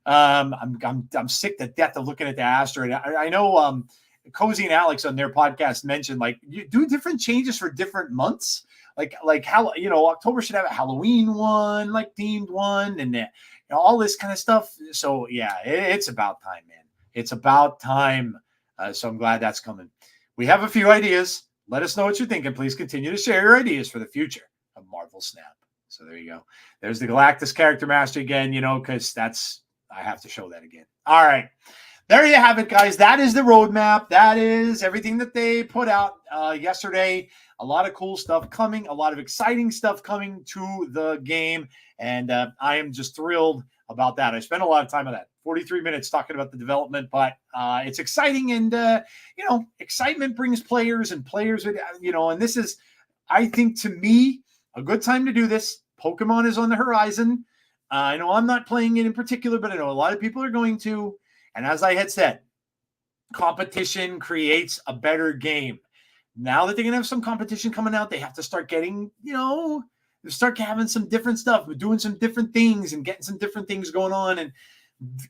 I'm sick to death of looking at the asteroid. I know, Cozy and Alex on their podcast mentioned like you do different changes for different months. Like how, October should have a Halloween one, like themed one, and all this kind of stuff. So yeah, it's about time, man. It's about time. So I'm glad that's coming. We have a few ideas. Let us know what you're thinking. Please continue to share your ideas for the future of Marvel Snap. So there you go. There's the Galactus character master again, because I have to show that again. All right. There you have it, guys. That is the roadmap. That is everything that they put out yesterday. A lot of cool stuff coming, a lot of exciting stuff coming to the game. And I am just thrilled about that. I spent a lot of time on that, 43 minutes talking about the development, but it's exciting. And, excitement brings players and players, and this is, I think, to me, a good time to do this. Pokemon is on the horizon. I know I'm not playing it in particular, but I know a lot of people are going to. And as I had said, competition creates a better game. Now that they're going to have some competition coming out, they have to start getting, start having some different stuff, doing some different things and getting some different things going on. And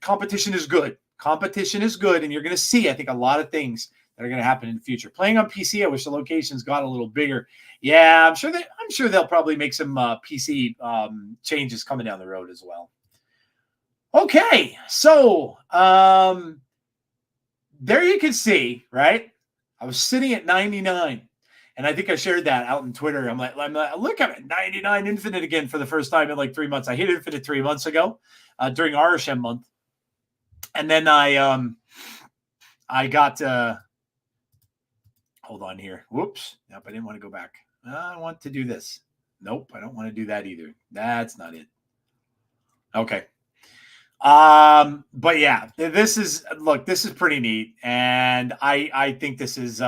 competition is good. Competition is good. And you're going to see, I think, a lot of things that are going to happen in the future. Playing on PC, I wish the locations got a little bigger. Yeah, I'm sure they'll probably make some PC changes coming down the road as well. Okay, so there you can see, right? I was sitting at 99, and I think I shared that out on Twitter. I'm like, look at it, 99 Infinite again for the first time in like 3 months. I hit Infinite 3 months ago during RSM month, and then I got hold on here. Whoops, nope, I didn't want to go back. I want to do this. Nope, I don't want to do that either. That's not it. Okay. But yeah, this is pretty neat. And I think this is,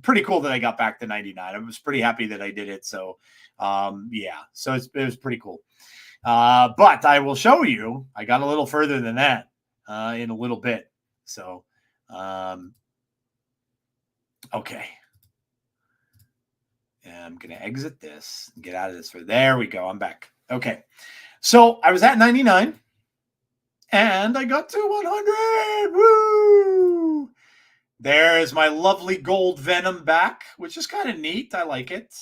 pretty cool that I got back to 99. I was pretty happy that I did it. So, yeah, so it was pretty cool. But I will show you, I got a little further than that, in a little bit. So, okay. And I'm going to exit this and get out of this. There we go. I'm back. Okay. So I was at 99. And I got to 100. Woo! There's my lovely gold Venom back, which is kind of neat. I like it.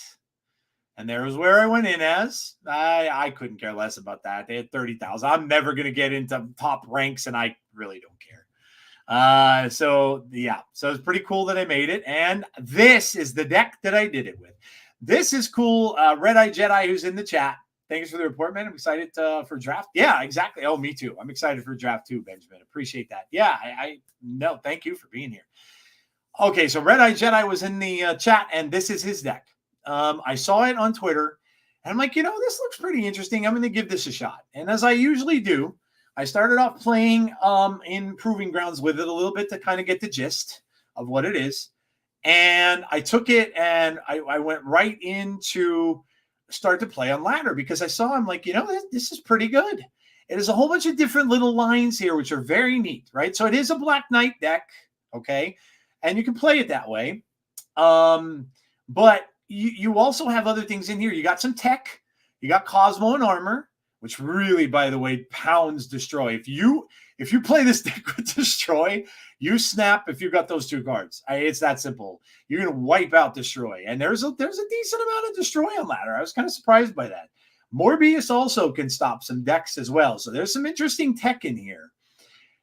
And there was where I went in as. I couldn't care less about that. They had 30,000. I'm never going to get into top ranks, and I really don't care. So yeah. So it's pretty cool that I made it. And this is the deck that I did it with. This is cool. Red Eye Jedi, who's in the chat. Thanks for the report, man. I'm excited for draft. Yeah, exactly. Oh, me too. I'm excited for draft too, Benjamin. Appreciate that. Yeah, no, thank you for being here. Okay, so Red Eye Jedi was in the chat, and this is his deck. I saw it on Twitter, and I'm like, this looks pretty interesting. I'm going to give this a shot. And as I usually do, I started off playing in Proving Grounds with it a little bit to kind of get the gist of what it is. And I took it, and I went right into start to play on ladder because I saw, I'm like, this is pretty good. It is a whole bunch of different little lines here, which are very neat, right? So it is a Black Knight deck, okay? And you can play it that way. But you also have other things in here. You got some tech. You got Cosmo and Armor, which really, by the way, pounds Destroy. If you play this deck with Destroy, you snap if you got those two cards. It's that simple. You're going to wipe out Destroy. And there's a decent amount of Destroy on ladder. I was kind of surprised by that. Morbius also can stop some decks as well. So there's some interesting tech in here.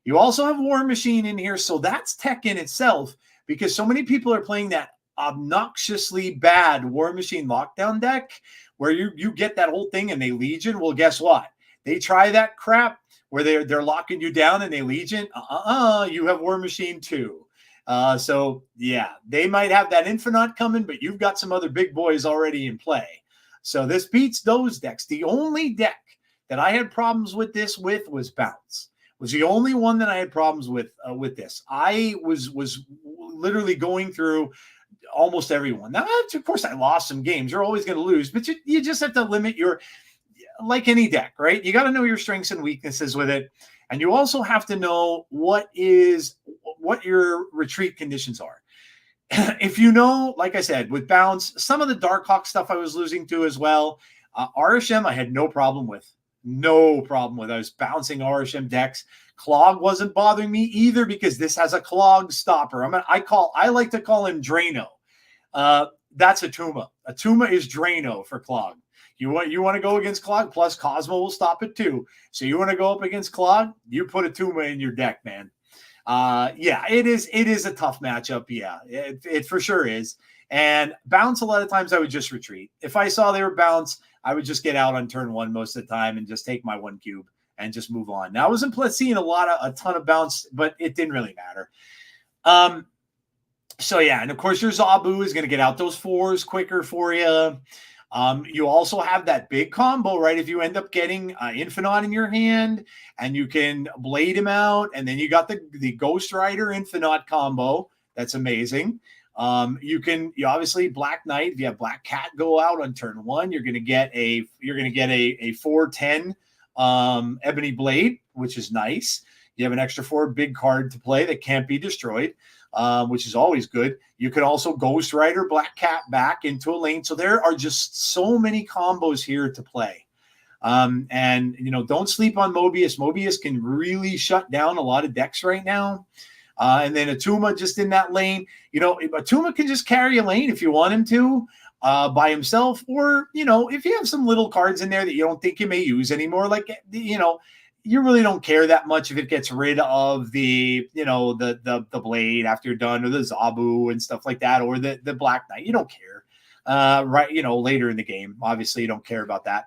You also have War Machine in here. So that's tech in itself, because so many people are playing that obnoxiously bad War Machine lockdown deck where you get that whole thing and they Legion. Well, guess what? They try that crap where they're locking you down and they Legion. You have War Machine too. So yeah, they might have that Infinite coming, but you've got some other big boys already in play. So this beats those decks. The only deck that I had problems with this was Bounce. Was the only one that I had problems with this. I was literally going through almost everyone. Now, of course, I lost some games. You're always going to lose, but you just have to limit your, like any deck, right? You got to know your strengths and weaknesses with it. And you also have to know what your retreat conditions are. If you know, like I said, with Bounce, some of the Darkhawk stuff I was losing to as well. RSM, I had no problem with. No problem with. I was bouncing RSM decks. Clog wasn't bothering me either because this has a Clog stopper. I like to call him Drano. That's Atuma. Atuma is Drano for Clog. You want to go against Clog, plus Cosmo will stop it too. So you want to go up against Clog, you put Atuma in your deck, man. Yeah, it is a tough matchup. Yeah, it for sure is. And Bounce, a lot of times I would just retreat. If I saw they were Bounce, I would just get out on turn one most of the time and just take my 1 cube and just move on. Now I wasn't seeing a ton of Bounce, but it didn't really matter. So yeah, and of course your Zabu is going to get out those 4s quicker for you. You also have that big combo, right? If you end up getting Infinite in your hand and you can blade him out, and then you got the Ghost Rider Infinite combo. That's amazing. You obviously Black Knight. If you have Black Cat go out on turn 1, you're going to get a 4/10 Ebony Blade, which is nice. You have an extra 4 big card to play that can't be destroyed, which is always good. You can also Ghost Rider Black Cat back into a lane. So there are just so many combos here to play. And don't sleep on Mobius. Mobius can really shut down a lot of decks right now. And then Atuma just in that lane. Atuma can just carry a lane if you want him to by himself, or if you have some little cards in there that you don't think you may use anymore, like you really don't care that much if it gets rid of the blade after you're done, or the Zabu and stuff like that, or the Black Knight. You don't care, right? Later in the game, obviously you don't care about that.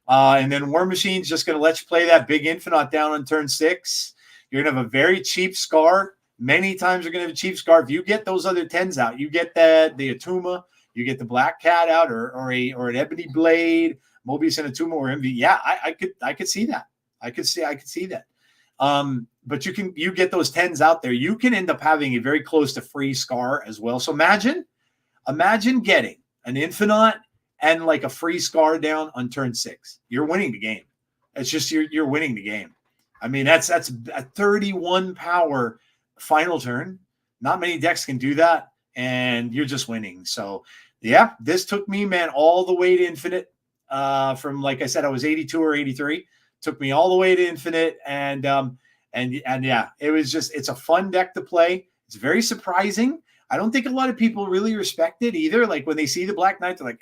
And then War Machine's just going to let you play that big Infinite down on turn 6. You're going to have a very cheap Scar. Many times you're going to have a cheap Scar. If you get those other 10s out, you get the Atuma, you get the Black Cat out, or an Ebony Blade, Mobius and Atuma, or MV. Yeah, I could see that. I could see that. But you get those 10s out there. You can end up having a very close to free Scar as well. So imagine getting an Infinite and like a free Scar down on turn 6. You're winning the game. It's just you're winning the game. I mean, that's a 31 power final turn. Not many decks can do that, and you're just winning. So yeah, this took me, man, all the way to Infinite. From, like I said, I was 82 or 83. Took me all the way to Infinite, and yeah, it's a fun deck to play. It's very surprising. I don't think a lot of people really respect it either. Like when they see the Black Knight, they're like,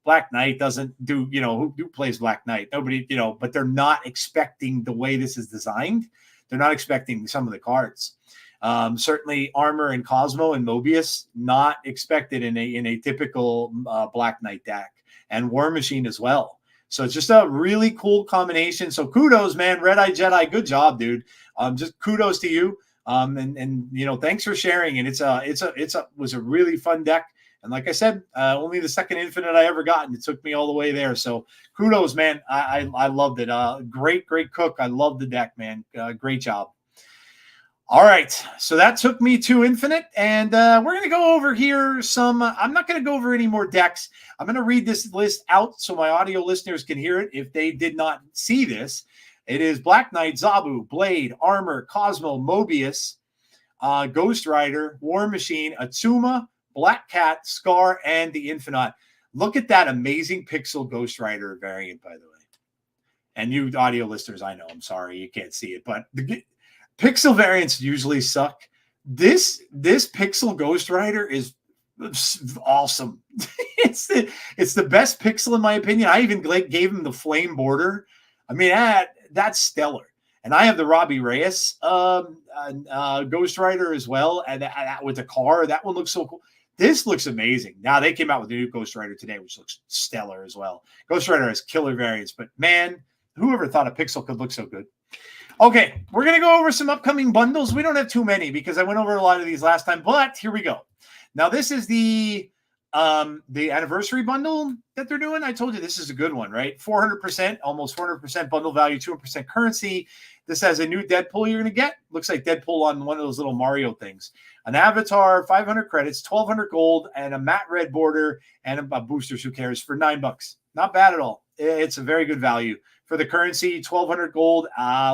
Black Knight doesn't do, who plays Black Knight? Nobody, but they're not expecting the way this is designed. They're not expecting some of the cards. Certainly Armor and Cosmo and Mobius, not expected in a typical Black Knight deck, and War Machine as well. So it's just a really cool combination. So kudos, man. Red Eye Jedi, good job, dude. Just kudos to you. And thanks for sharing. And it was a really fun deck. And like I said, only the second Infinite I ever got, and it took me all the way there. So kudos, man. I loved it. Great cook. I love the deck, man. Great job. All right. So that took me to Infinite, and we're going to go over here some. I'm not going to go over any more decks. I'm going to read this list out so my audio listeners can hear it if they did not see this. It is Black Knight, Zabu, Blade, Armor, Cosmo, Mobius, Ghost Rider, War Machine, Atuma, Black Cat, Scar, and the Infinite. Look at that amazing Pixel Ghost Rider variant, by the way. And you audio listeners, I know, I'm sorry, you can't see it, but the Pixel variants usually suck. This Pixel Ghost Rider is awesome. It's the best Pixel in my opinion. I even gave him the flame border. I mean, that's stellar. And I have the Robbie Reyes Ghost Rider as well, and that with the car, that one looks so cool. This looks amazing. Now they came out with a new Ghost Rider today, which looks stellar as well. Ghost Rider has killer variants, but man, whoever thought a Pixel could look so good? Okay, we're going to go over some upcoming bundles. We don't have too many because I went over a lot of these last time, but here we go. Now, this is the anniversary bundle that they're doing. I told you this is a good one, right? 400%, almost 400% bundle value, 200% currency. This has a new Deadpool you're going to get. Looks like Deadpool on one of those little Mario things. An avatar, 500 credits, 1,200 gold, and a matte red border, and a boosters, who cares, for $9. Not bad at all. It's a very good value. For the currency, 1,200 gold.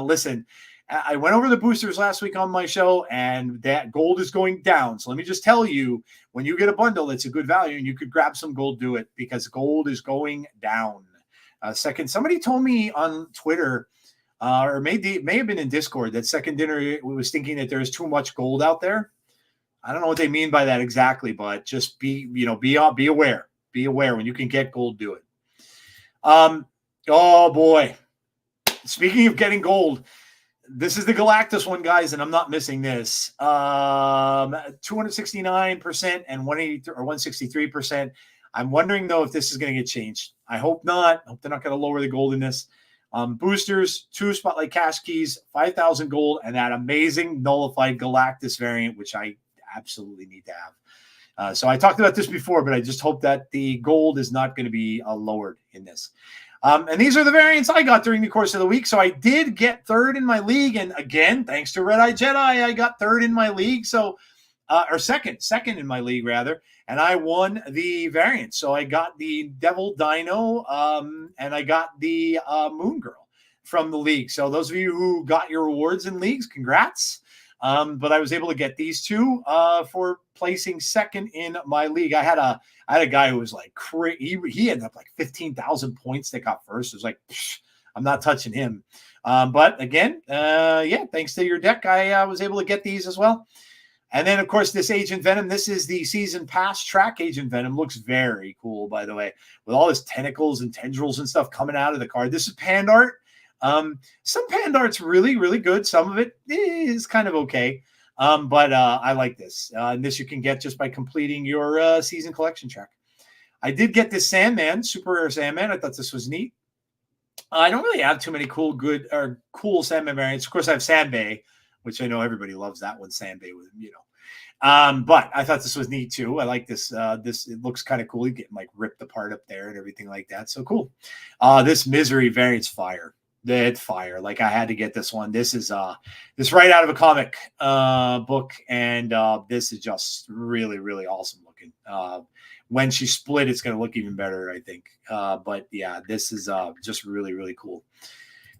Listen, I went over the boosters last week on my show, and that gold is going down. So let me just tell you, when you get a bundle, it's a good value, and you could grab some gold, do it, because gold is going down. Second, somebody told me on Twitter, or may have been in Discord, that Second Dinner was thinking that there's too much gold out there. I don't know what they mean by that exactly, but just be aware. Be aware when you can get gold, do it. Oh boy. Speaking of getting gold, this is the Galactus one, guys, and I'm not missing this. 269% and 180 or 163%. I'm wondering though if this is going to get changed. I hope not. I hope they're not going to lower the gold in this. Boosters, 2 Spotlight Cash Keys, 5,000 gold, and that amazing nullified Galactus variant, which I absolutely need to have. So I talked about this before, but I just hope that the gold is not going to be lowered in this. And these are the variants I got during the course of the week. So I did get third in my league. And again, thanks to Red Eye Jedi, I got third in my league. So, or second in my league, rather. And I won the variant. So I got the Devil Dino and I got the Moon Girl from the league. So those of you who got your rewards in leagues, congrats. But I was able to get these two for placing second in my league. I had a guy who was like crazy. He ended up like 15,000 points that got first. It was like, I'm not touching him. But again, yeah, thanks to your deck, I was able to get these as well. And then, of course, this Agent Venom. This is the season pass track Agent Venom. Looks very cool, by the way, with all his tentacles and tendrils and stuff coming out of the card. This is Pand Art. Some Pand Art's really, really good. Some of it is kind of okay. But I like this. And this you can get just by completing your season collection track. I did get this Sandman, super rare Sandman. I thought this was neat. I don't really have too many cool Sandman variants. Of course, I have Sandbay, which I know everybody loves that one. Sandbay with, but I thought this was neat too. I like this. It looks kind of cool. You get like ripped apart up there and everything like that. So cool. This Misery variant's fire. It's fire. Like I had to get this one. This is this right out of a comic book, and this is just really, really awesome looking. When she split, it's going to look even better, I think. But yeah, this is just really, really cool.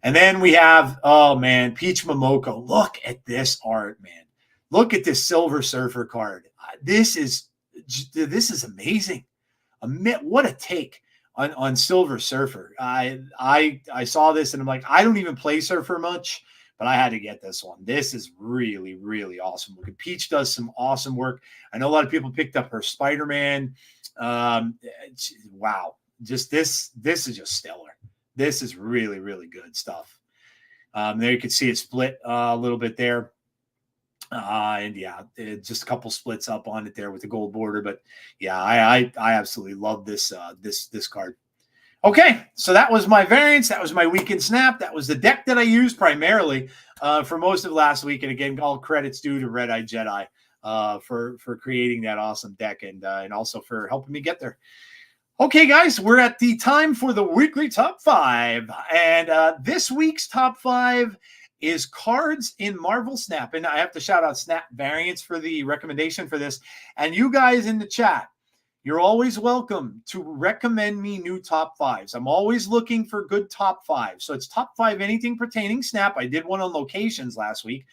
And then we have, oh man, Peach Momoko. Look at this art, man. Look at this Silver Surfer card. This is amazing. What a take on Silver Surfer. I saw this and I'm like, I don't even play Surfer much, but I had to get this one. This is really, really awesome looking. Peach does some awesome work. I know a lot of people picked up her Spider-Man. Wow. Just this is just stellar. This is really, really good stuff. There you can see it split a little bit there. And yeah, just a couple splits up on it there with the gold border. But yeah, I absolutely love this this card. Okay, so that was my variants. That was my weekend snap. That was the deck that I used primarily for most of last week. And again, all credits due to Red Eye Jedi for creating that awesome deck and also for helping me get there. Okay, guys, we're at the time for the weekly top 5. And this week's top 5 is cards in Marvel Snap. And I have to shout out Snap Variants for the recommendation for this. And you guys in the chat, you're always welcome to recommend me new top 5s. I'm always looking for good top 5s. So it's top 5 anything pertaining Snap. I did one on locations last week.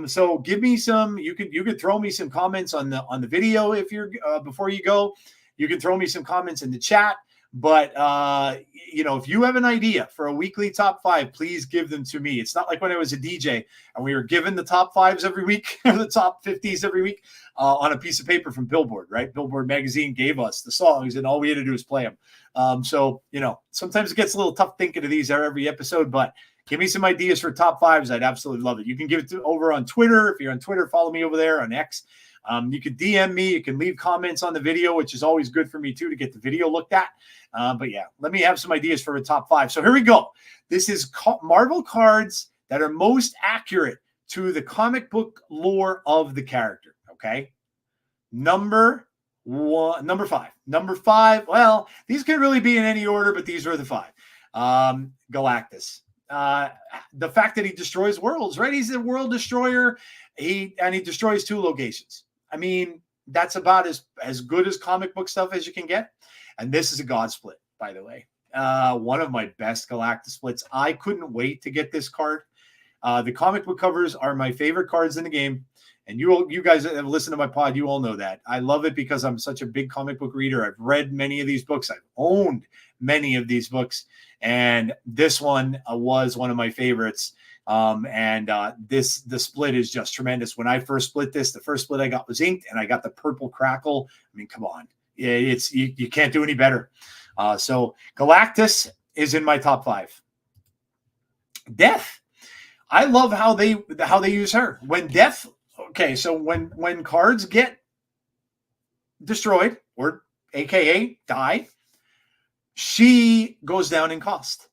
So give me some. You could throw me some comments on the video if you're before you go. You can throw me some comments in the chat. But if you have an idea for a weekly top 5, please give them to me. It's not like when I was a DJ and we were given the top 5s every week, or the top 50s every week on a piece of paper from Billboard, right? Billboard magazine gave us the songs, and all we had to do was play them. So sometimes it gets a little tough thinking of these every episode, but give me some ideas for top 5s. I'd absolutely love it. You can give it over on Twitter. If you're on Twitter, follow me over there on X. You can DM me. You can leave comments on the video, which is always good for me too, to get the video looked at. But yeah, let me have some ideas for a top 5. So here we go. This is Marvel cards that are most accurate to the comic book lore of the character. Okay. Number 5. Number 5. Well, these can really be in any order, but these are the 5. Galactus. The fact that he destroys worlds, right? He's a world destroyer. He destroys 2 locations. I mean, that's about as good as comic book stuff as you can get. And this is a God split, by the way. One of my best Galactus splits. I couldn't wait to get this card. The comic book covers are my favorite cards in the game. And you guys that have listened to my pod, you all know that. I love it because I'm such a big comic book reader. I've read many of these books. I've owned many of these books. And this one was one of my favorites. The split is just tremendous. When I first split this, the first split I got was inked, and I got the purple crackle. I mean, come on. You can't do any better. So Galactus is in my top 5. Death. I love how they use her. When Death, okay, so when cards get destroyed, or AKA die, she goes down in cost.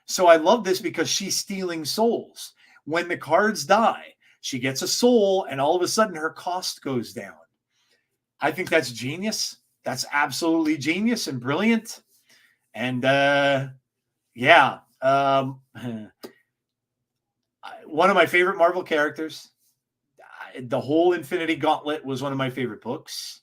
So I love this because she's stealing souls. When the cards die, she gets a soul, and all of a sudden her cost goes down. I think that's genius. That's absolutely genius and brilliant. And one of my favorite Marvel characters. The whole Infinity Gauntlet was one of my favorite books.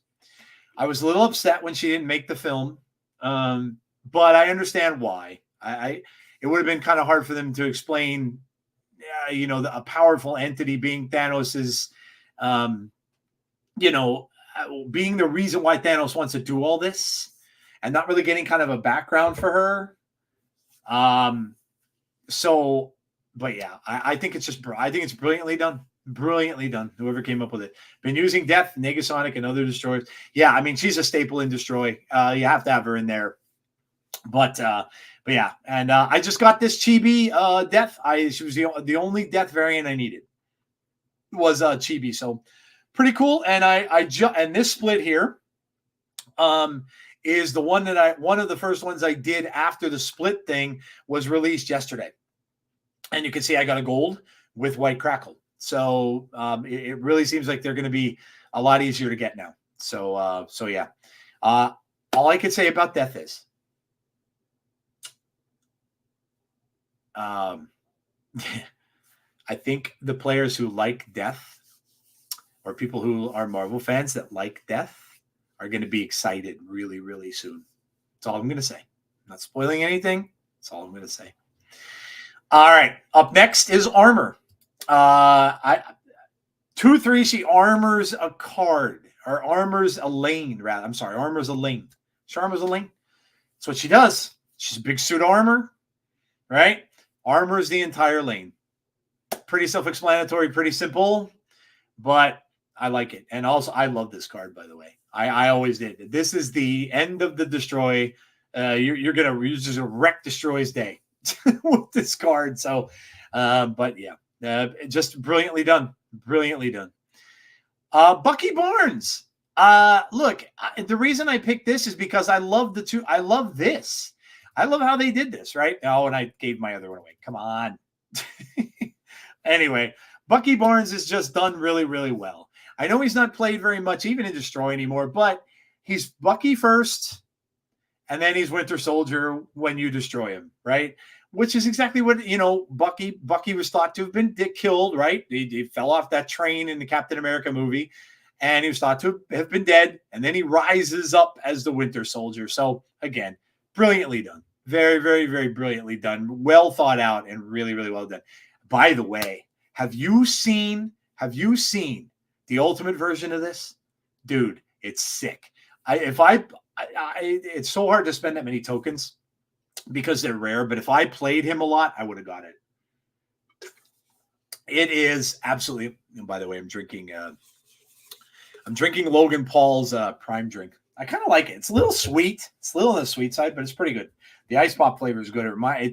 I was a little upset when she didn't make the film, but I understand why. It would have been kind of hard for them to explain, a powerful entity being Thanos's, being the reason why Thanos wants to do all this, and not really getting kind of a background for her. But yeah, I think it's brilliantly done. Brilliantly done. Whoever came up with it. Been using Death, Negasonic, and other destroyers. Yeah, I mean, she's a staple in Destroy. You have to have her in there. But yeah, and I just got this Chibi Death. She was the only Death variant I needed was Chibi. So pretty cool. And and this split here is the one one of the first ones I did after the split thing was released yesterday. And you can see I got a gold with white crackle. So it really seems like they're going to be a lot easier to get now. So yeah. All I could say about Death is I think the players who like Death, or people who are Marvel fans that like Death, are going to be excited really, really soon. That's all I'm going to say. I'm not spoiling anything. That's all I'm going to say. All right. Up next is Armor. 2/3, she armors a card, or armors a lane, rather. I'm sorry, armors a lane. She armors a lane. That's what she does. She's a big suit of armor, right? Armors the entire lane. Pretty self-explanatory, pretty simple, but I like it. And also, I love this card, by the way. I always did. This is the end of the Destroy. You're just gonna wreck Destroy's day with this card. So, but yeah. Just brilliantly done. Brilliantly done. Bucky Barnes. Look, the reason I picked this is because I love I love this. I love how they did this, right? Oh, and I gave my other one away. Come on. Anyway, Bucky Barnes is just done really, really well. I know he's not played very much, even in Destroy anymore, but he's Bucky first, and then he's Winter Soldier when you destroy him, right? Which is exactly what, Bucky was thought to have been killed, right? He fell off that train in the Captain America movie, and he was thought to have been dead, and then he rises up as the Winter Soldier. So, again, brilliantly done. Very, very, very brilliantly done. Well thought out and really, really well done. By the way, have you seen Have you seen the ultimate version of this? Dude, it's sick. It's so hard to spend that many tokens because they're rare, but if I played him a lot, I would have got it. It is absolutely, and by the way, I'm drinking Logan Paul's prime drink. I kind of like it. It's a little sweet. It's a little on the sweet side, but it's pretty good. The ice pop flavor is good.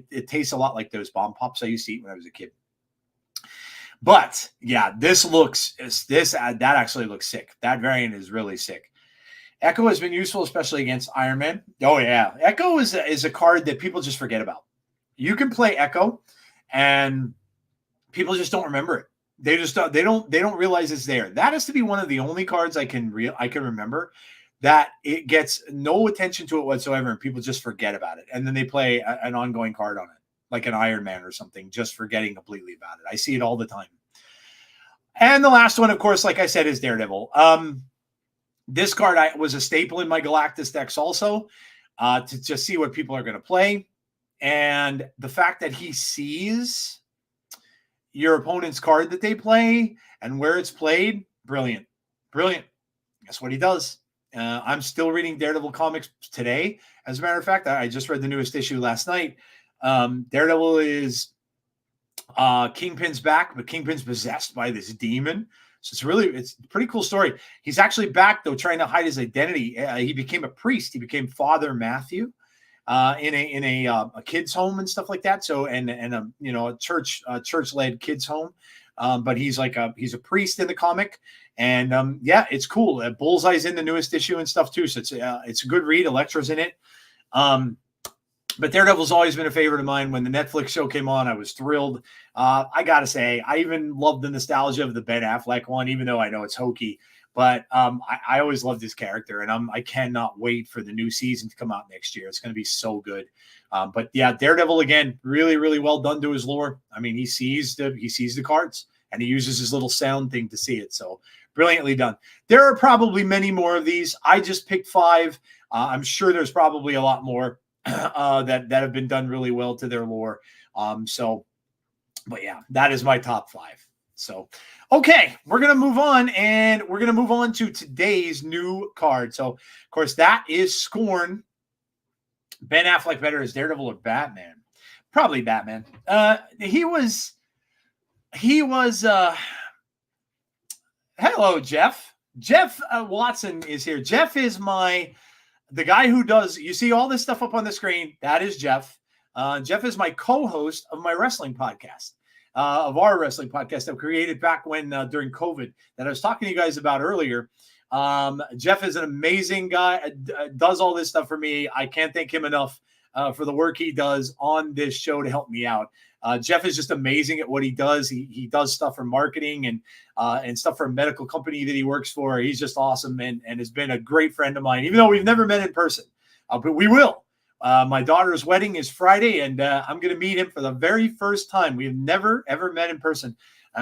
It tastes a lot like those bomb pops I used to eat when I was a kid. But yeah, that actually looks sick. That variant is really sick. Echo has been useful, especially against Iron Man. Oh yeah, Echo is a card that people just forget about. You can play Echo, and people just don't remember it. They don't realize it's there. That has to be one of the only cards I can remember that it gets no attention to it whatsoever, and people just forget about it. And then they play an ongoing card on it, like an Iron Man or something, just forgetting completely about it. I see it all the time. And the last one, of course, like I said, is Daredevil. This card was a staple in my Galactus decks also, to just see what people are going to play. And the fact that he sees your opponent's card that they play and where it's played, brilliant. That's what he does. I'm still reading Daredevil comics today. As a matter of fact, I just read the newest issue last night. Daredevil is Kingpin's back, but Kingpin's possessed by this demon. So it's a pretty cool story. He's actually back though, trying to hide his identity. He became a priest. He became Father Matthew in a kids home and stuff like that. So and a church-led kids home. But he's a priest in the comic, and yeah, it's cool. Bullseye's in the newest issue and stuff too. So it's a good read. Elektra's in it. But Daredevil's always been a favorite of mine. When the Netflix show came on, I was thrilled. I got to say, I even loved the nostalgia of the Ben Affleck one, even though I know it's hokey. But I always loved his character, and I cannot wait for the new season to come out next year. It's going to be so good. But yeah, Daredevil, again, really, really well done to his lore. I mean, he sees the cards, and he uses his little sound thing to see it. So brilliantly done. There are probably many more of these. I just picked 5. I'm sure there's probably a lot more that have been done really well to their lore. But yeah, that is my top 5. So, okay, we're going to move on, and we're going to move on to today's new card. So, of course, that is Scorn. Ben Affleck better as Daredevil or Batman? Probably Batman. Hello, Jeff. Jeff Watson is here. Jeff is the guy who does, you see all this stuff up on the screen, that is Jeff. Jeff is my co-host of my wrestling podcast, of our wrestling podcast that we created back when, during COVID, that I was talking to you guys about earlier. Jeff is an amazing guy, does all this stuff for me. I can't thank him enough for the work he does on this show to help me out. Jeff is just amazing at what he does. He does stuff for marketing and stuff for a medical company that he works for. He's just awesome and has been a great friend of mine, even though we've never met in person. But we will. My daughter's wedding is Friday, and I'm going to meet him for the very first time. We've never, ever met in person.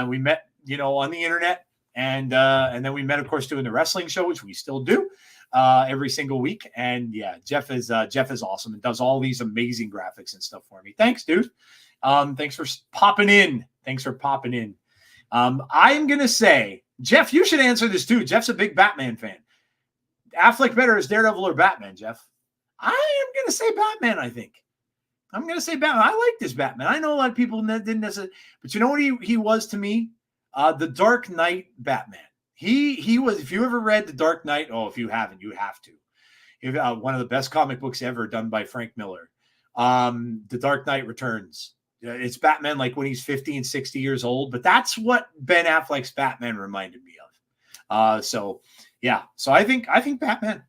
We met, on the internet, and then we met, of course, doing the wrestling show, which we still do every single week. And yeah, Jeff is awesome and does all these amazing graphics and stuff for me. Thanks, dude. Thanks for popping in. I'm going to say, Jeff, you should answer this too. Jeff's a big Batman fan. Affleck better as Daredevil or Batman, Jeff? I am going to say Batman, I think. I'm going to say Batman. I like this Batman. I know a lot of people didn't necessarily, but you know what he was to me? The Dark Knight Batman. He was, if you ever read The Dark Knight, if you haven't, you have to. One of the best comic books ever done by Frank Miller. The Dark Knight Returns. It's Batman like when he's 50 and 60 years old, but that's what Ben Affleck's Batman reminded me of. So yeah. So I think Batman.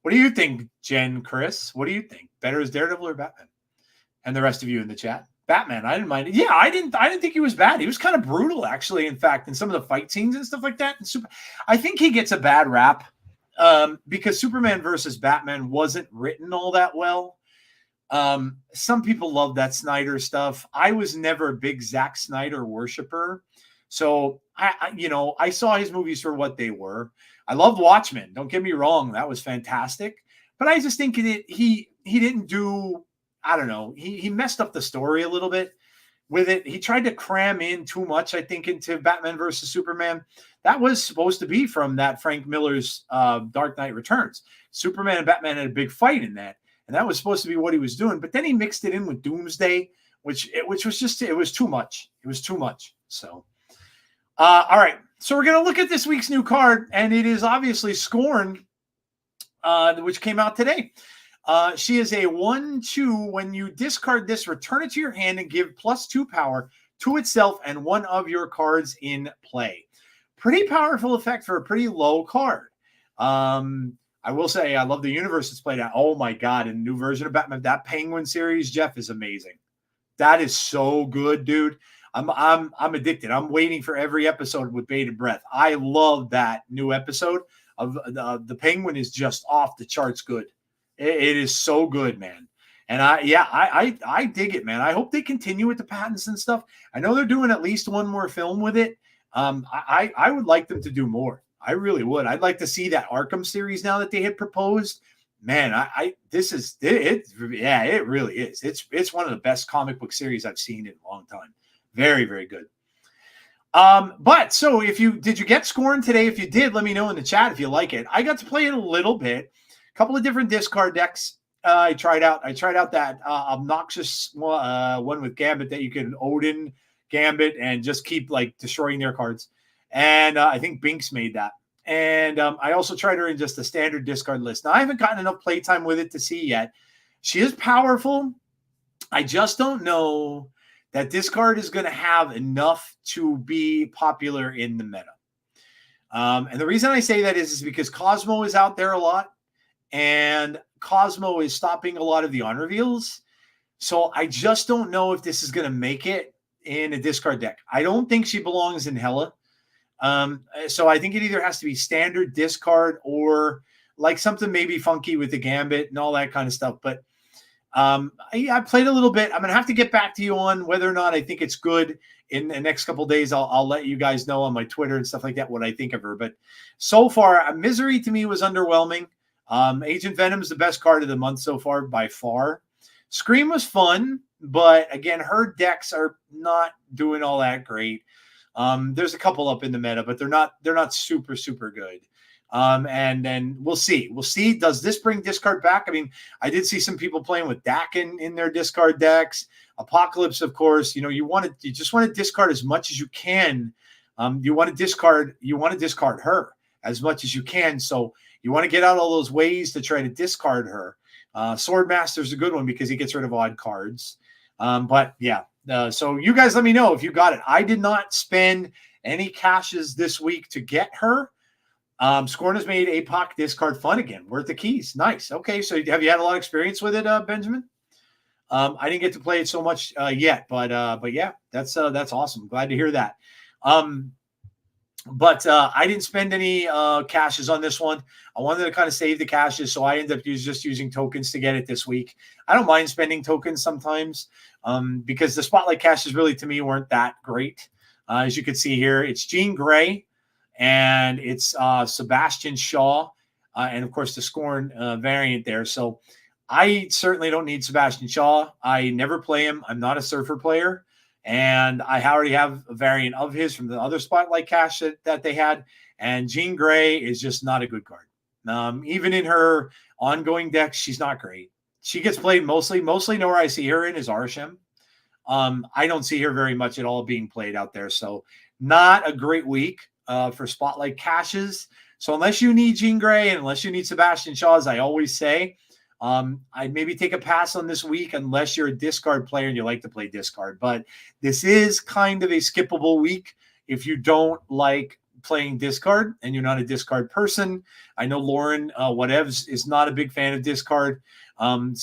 What do you think, Jen, Chris? What do you think? Better as Daredevil or Batman? And the rest of you in the chat. Batman, I didn't mind it. Yeah, I didn't think he was bad. He was kind of brutal, actually, in fact, in some of the fight scenes and stuff like that. I think he gets a bad rap because Superman versus Batman wasn't written all that well. Some people love that Snyder stuff. I was never a big Zack Snyder worshiper. So I saw his movies for what they were. I loved Watchmen. Don't get me wrong. That was fantastic. But I just think he didn't do, I don't know. He messed up the story a little bit. with it. He tried to cram in too much, I think, into Batman versus Superman. That was supposed to be from that Frank Miller's Dark Knight Returns. Superman and Batman had a big fight in that, and that was supposed to be what he was doing. But then he mixed it in with Doomsday, which was just, it was too much. It was too much. So, all right. So we're going to look at this week's new card, and it is obviously Scorn, which came out today. She is a 1/2. When you discard this, return it to your hand and give +2 power to itself and one of your cards in play. Pretty powerful effect for a pretty low card. I will say I love the universe it's played out. Oh my God, in the new version of Batman, that Penguin series, Jeff, is amazing. That is so good, dude. I'm addicted. I'm waiting for every episode with bated breath. I love that new episode of the Penguin is just off the charts good. It is so good, man. And I dig it, man. I hope they continue with the patents and stuff. I know they're doing at least one more film with it. I would like them to do more. I really would. I'd like to see that Arkham series now that they had proposed. Man, this is it. Yeah, it really is. It's one of the best comic book series I've seen in a long time. Very, very good. But so did you get Scorn today? If you did, let me know in the chat if you like it. I got to play it a little bit. A couple of different discard decks. I tried out that obnoxious one with Gambit that you can Odin Gambit and just keep like destroying their cards. And I think Binks made that. And I also tried her in just a standard discard list. Now, I haven't gotten enough playtime with it to see yet. She is powerful. I just don't know that this card is going to have enough to be popular in the meta. And the reason I say that is because Cosmo is out there a lot. And Cosmo is stopping a lot of the on reveals. So I just don't know if this is going to make it in a discard deck. I don't think she belongs in Hela. So I think it either has to be standard discard or like something maybe funky with the Gambit and all that kind of stuff. But I played a little bit. I'm going to have to get back to you on whether or not I think it's good. In the next couple of days, I'll let you guys know on my Twitter and stuff like that what I think of her. But so far, Misery to me was underwhelming. Agent Venom's the best card of the month so far by far. Scream was fun, but again, her decks are not doing all that great. There's a couple up in the meta, but they're not super, super good. And then we'll see. Does this bring discard back? I mean, I did see some people playing with Dakin in their discard decks. Apocalypse, of course, you just want to discard as much as you can. You want to discard her as much as you can. So you want to get out all those ways to try to discard her. Swordmaster is a good one because he gets rid of odd cards. But yeah, so you guys let me know if you got it. I did not spend any caches this week to get her. Scorn has made APOC discard fun again. Worth the keys. Nice. Okay, so have you had a lot of experience with it, Benjamin? I didn't get to play it so much yet, but yeah, that's awesome. Glad to hear that. But I didn't spend any caches on this one. I wanted to kind of save the caches, so I ended up just using tokens to get it this week. I don't mind spending tokens sometimes because the Spotlight caches really, to me, weren't that great. As you can see here, it's Jean Grey and it's Sebastian Shaw and, of course, the Scorn variant there. So I certainly don't need Sebastian Shaw. I never play him. I'm not a Surfer player. And I already have a variant of his from the other Spotlight cache that they had. And Jean Grey is just not a good card. Even in her ongoing decks, she's not great. She gets played mostly nowhere I see her in is Arshem. I don't see her very much at all being played out there. So not a great week for Spotlight caches. So unless you need Jean Grey and unless you need Sebastian Shaw, as I always say, I'd maybe take a pass on this week unless you're a discard player and you like to play discard. But this is kind of a skippable week if you don't like playing discard and you're not a discard person. I know Lauren Whatevs is not a big fan of discard. And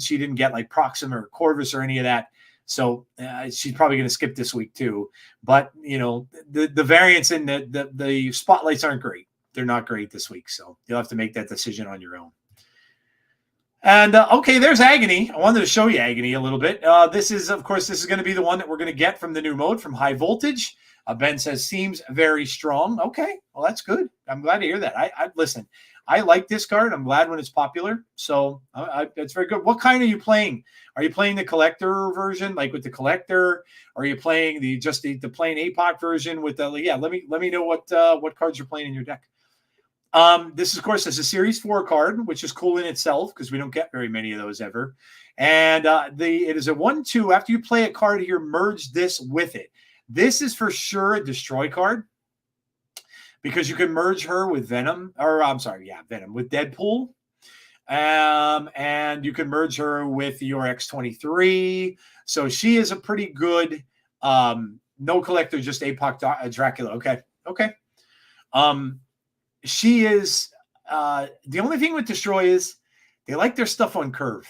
she didn't get like Proxima or Corvus or any of that. So she's probably going to skip this week too. But, the variants in the Spotlights aren't great. They're not great this week. So you'll have to make that decision on your own. And okay, there's Agony. I wanted to show you Agony a little bit. This is going to be the one that we're going to get from the new mode from High Voltage. Ben says seems very strong. Okay, well that's good. I'm glad to hear that. I listen. I like this card. I'm glad when it's popular. So it's very good. What kind are you playing? Are you playing the collector version, like with the collector? Or are you playing the plain APOC version with the? Yeah, let me know what cards you're playing in your deck. This, of course, is a Series 4 card, which is cool in itself because we don't get very many of those ever. And it is a 1/2. After you play a card here, merge this with it. This is for sure a destroy card because you can merge her with Venom, or I'm sorry, yeah, Venom with Deadpool. And you can merge her with your X-23. So she is a pretty good no collector, just APOC Dracula. Okay. She is the only thing with destroy is they like their stuff on curve.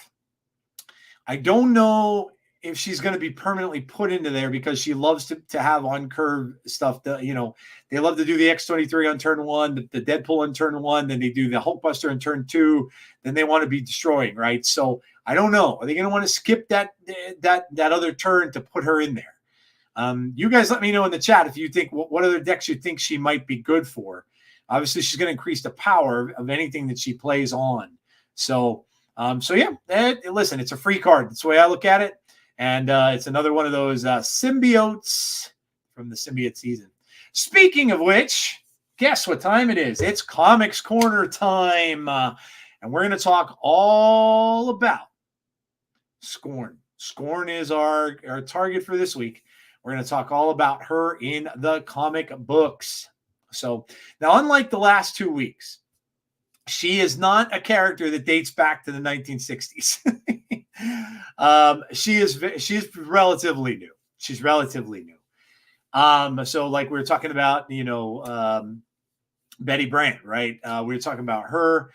I don't know if she's going to be permanently put into there because she loves to have on curve stuff. They love to do the X-23 on turn 1, the Deadpool on turn 1, then they do the Hulkbuster on turn 2, then they want to be destroying, right? So I don't know. Are they going to want to skip that other turn to put her in there? You guys let me know in the chat if you think what other decks you think she might be good for. Obviously, she's going to increase the power of anything that she plays on. So yeah, listen, it's a free card. That's the way I look at it. And it's another one of those symbiotes from the symbiote season. Speaking of which, guess what time it is? It's Comics Corner time. And we're going to talk all about Scorn. Scorn is our target for this week. We're going to talk all about her in the comic books. So now, unlike the last 2 weeks, she is not a character that dates back to the 1960s. She is relatively new. She's relatively new. So like we were talking about, Betty Brant, right? We were talking about her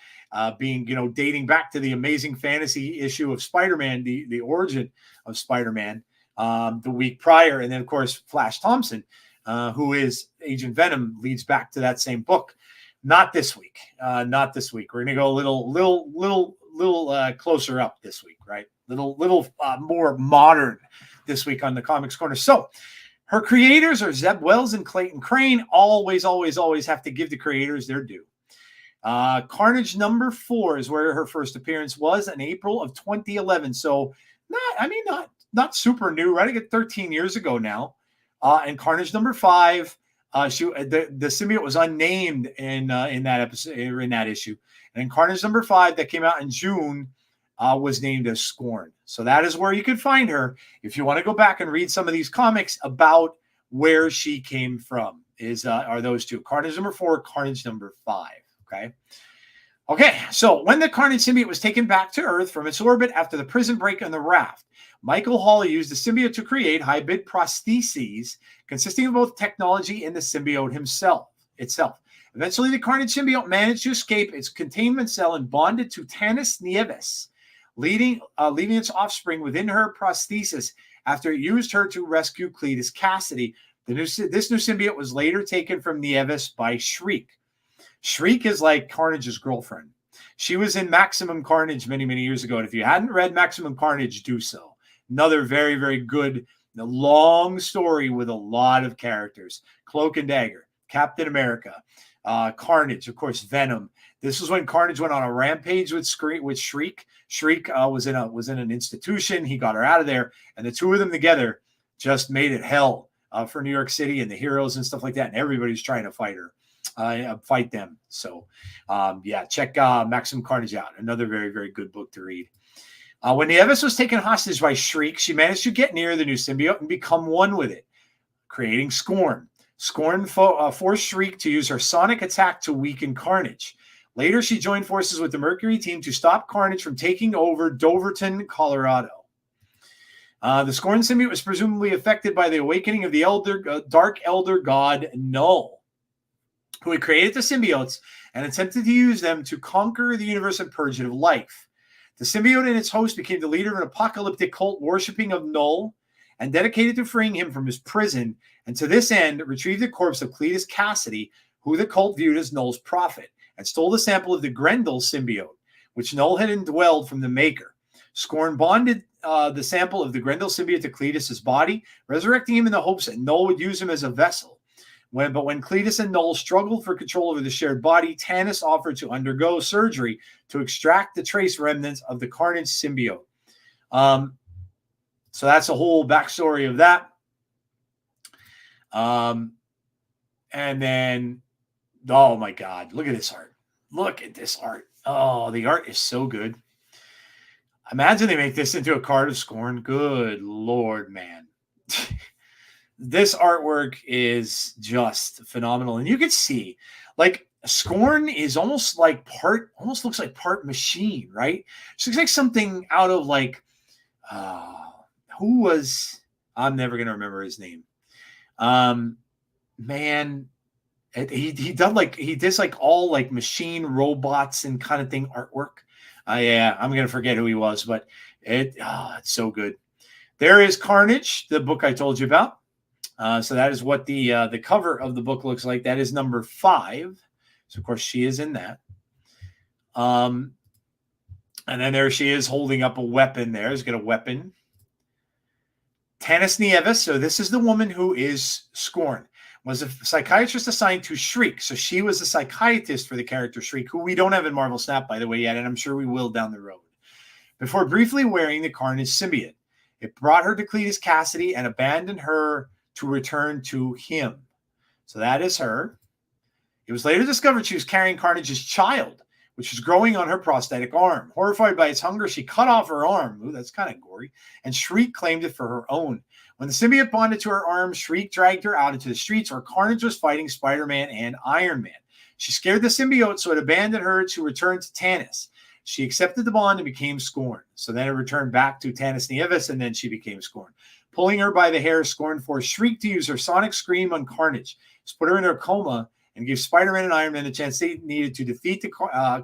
being, dating back to the Amazing Fantasy issue of Spider-Man, the origin of Spider-Man, the week prior, and then of course Flash Thompson, who is Agent Venom, leads back to that same book. Not this week. Not this week. We're gonna go a little closer up this week, right? Little more modern this week on the Comics Corner. So her creators are Zeb Wells and Clayton Crane. Always have to give the creators their due. Carnage #4 is where her first appearance was in April of 2011. So not super new, right? I get 13 years ago now. And Carnage #5, the symbiote was unnamed in that episode, in that issue. And then Carnage #5 that came out in June was named as Scorn. So that is where you can find her if you want to go back and read some of these comics about where she came from. Are those two: Carnage #4, Carnage #5. Okay. So when the Carnage symbiote was taken back to Earth from its orbit after the prison break on the raft, Michael Hall used the symbiote to create hybrid prostheses consisting of both technology and the symbiote itself. Eventually, the Carnage symbiote managed to escape its containment cell and bonded to Tanis Nieves, leaving its offspring within her prosthesis after it used her to rescue Cletus Cassidy. This new symbiote was later taken from Nieves by Shriek. Shriek is like Carnage's girlfriend. She was in Maximum Carnage many, many years ago. And if you hadn't read Maximum Carnage, do so. Another very, very good, long story with a lot of characters. Cloak and Dagger, Captain America, Carnage, of course, Venom. This was when Carnage went on a rampage with Shriek. Shriek was in an institution. He got her out of there. And the two of them together just made it hell for New York City and the heroes and stuff like that. And everybody's trying to fight her. Fight them. So, check Maximum Carnage out. Another very, very good book to read. When Nieves was taken hostage by Shriek, she managed to get near the new symbiote and become one with it, creating Scorn. Scorn forced Shriek to use her sonic attack to weaken Carnage. Later, she joined forces with the Mercury team to stop Carnage from taking over Doverton, Colorado. The Scorn symbiote was presumably affected by the awakening of the Dark Elder god Null, who had created the symbiotes and attempted to use them to conquer the universe and purge it of life. The symbiote and its host became the leader of an apocalyptic cult worshipping of Null and dedicated to freeing him from his prison, and to this end retrieved the corpse of Cletus Cassidy, who the cult viewed as Null's prophet, and stole the sample of the Grendel symbiote, which Null had indwelled from the Maker. Scorn bonded the sample of the Grendel symbiote to Cletus's body, resurrecting him in the hopes that Null would use him as a vessel. When Cletus and Null struggled for control over the shared body, Tanis offered to undergo surgery to extract the trace remnants of the Carnage symbiote. So that's a whole backstory of that. And then, oh my God, look at this art. Look at this art. Oh, the art is so good. Imagine they make this into a card of Scorn. Good Lord, man. This artwork is just phenomenal. And you can see, like, Scorn is almost looks like part machine, right? She looks like something out of, like, I'm never going to remember his name. Man, he does all like machine robots and kind of thing artwork. Yeah, I'm going to forget who he was, but it's so good. There is Carnage, the book I told you about. So that is what the cover of the book looks like. That is number 5. So of course she is in that. And then there she is holding up a weapon there. She's got a weapon. Tanis Nieves, so this is the woman who is Scorn, was a psychiatrist assigned to Shriek. So she was a psychiatrist for the character Shriek, who we don't have in Marvel Snap, by the way, yet, and I'm sure we will down the road. Before briefly wearing the Carnage symbiote, it brought her to Cletus Cassidy and abandoned her to return to him. So that is her. It was later discovered she was carrying Carnage's child, which was growing on her prosthetic arm. Horrified by its hunger, she cut off her arm. Ooh, that's kind of gory. And Shriek claimed it for her own. When the symbiote bonded to her arm, Shriek dragged her out into the streets where Carnage was fighting Spider-Man and Iron Man. She scared the symbiote, so it abandoned her to return to Tanis. She accepted the bond and became Scorn. So then it returned back to Tanis Nieves, and then she became Scorn. Pulling her by the hair, Scorn forced Shriek to use her sonic scream on Carnage. She put her in a coma and gave Spider-Man and Iron Man the chance they needed to defeat the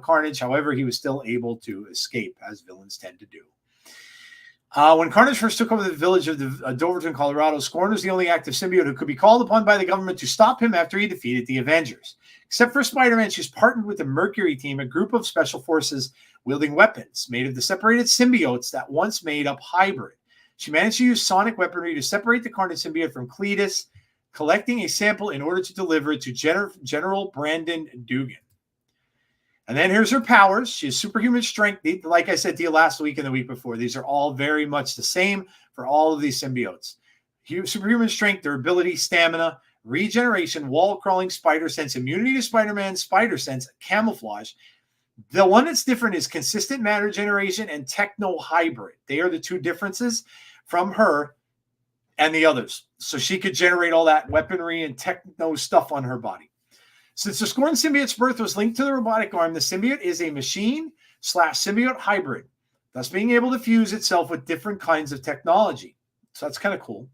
Carnage. However, he was still able to escape, as villains tend to do. When Carnage first took over the village of Doverton, Colorado, Scorn was the only active symbiote who could be called upon by the government to stop him after he defeated the Avengers. Except for Spider-Man, she's partnered with the Mercury team, a group of special forces wielding weapons made of the separated symbiotes that once made up Hybrid. She managed to use sonic weaponry to separate the Carnage symbiote from Cletus, collecting a sample in order to deliver it to General Brandon Dugan. And then here's her powers. She has superhuman strength. Like I said to you last week and the week before, these are all very much the same for all of these symbiotes. Superhuman strength, durability, stamina, regeneration, wall crawling, spider sense, immunity to Spider-Man, spider sense, camouflage. The one that's different is consistent matter generation and techno hybrid. They are the two differences from her and the others. So she could generate all that weaponry and techno stuff on her body. Since the Scorn symbiote's birth was linked to the robotic arm, the symbiote is a machine/symbiote hybrid, thus being able to fuse itself with different kinds of technology. So that's kind of cool.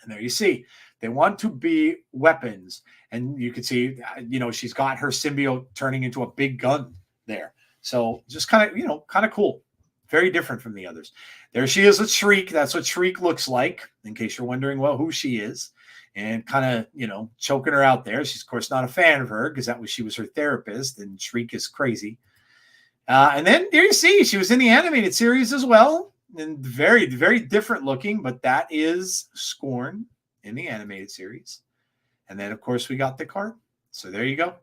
And there you see, they want to be weapons. And you can see, she's got her symbiote turning into a big gun there. So just kind of cool. Very different from the others. There she is with Shriek. That's what Shriek looks like, in case you're wondering, well, who she is. And kind of, choking her out there. She's, of course, not a fan of her because she was her therapist, and Shriek is crazy. And then there you see, she was in the animated series as well. And very, very different looking, but that is Scorn in the animated series. And then, of course, we got the card. So there you go.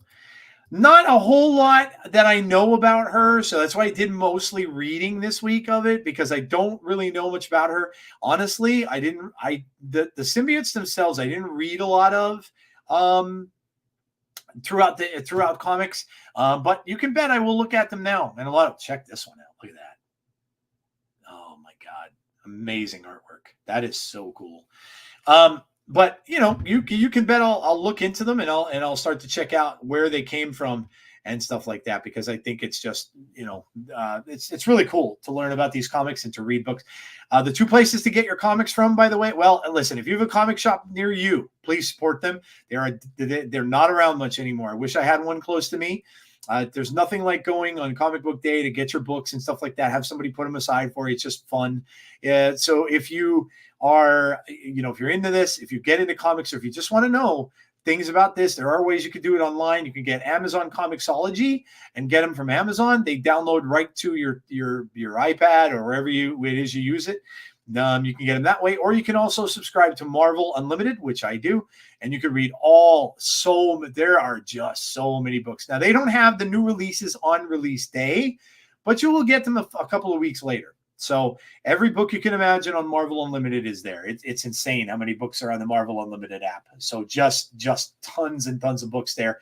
Not a whole lot that I know about her, so that's why I did mostly reading this week of it, because I don't really know much about her. Honestly, the symbiotes themselves I didn't read a lot of throughout comics, but you can bet I will look at them now. And check this one out. Look at that. Oh my God, amazing artwork. That is so cool. But you can bet I'll look into them, and I'll start to check out where they came from and stuff like that, because I think it's just it's really cool to learn about these comics and to read books. The two places to get your comics from, by the way, well, listen, if you have a comic shop near you, please support them. They're not around much anymore. I wish I had one close to me. There's nothing like going on comic book day to get your books and stuff like that. Have somebody put them aside for you. It's just fun. So if you are, if you're into this, if you get into comics, or if you just want to know, things about this. There are ways you could do it online. You can get Amazon Comixology and get them from Amazon. They download right to your iPad or wherever it is you use it. You can get them that way, or you can also subscribe to Marvel Unlimited, which I do, and you can read there are just so many books. Now, they don't have the new releases on release day, but you will get them a couple of weeks later. So every book you can imagine on Marvel Unlimited is there. It's insane how many books are on the Marvel Unlimited app. So just tons and tons of books there.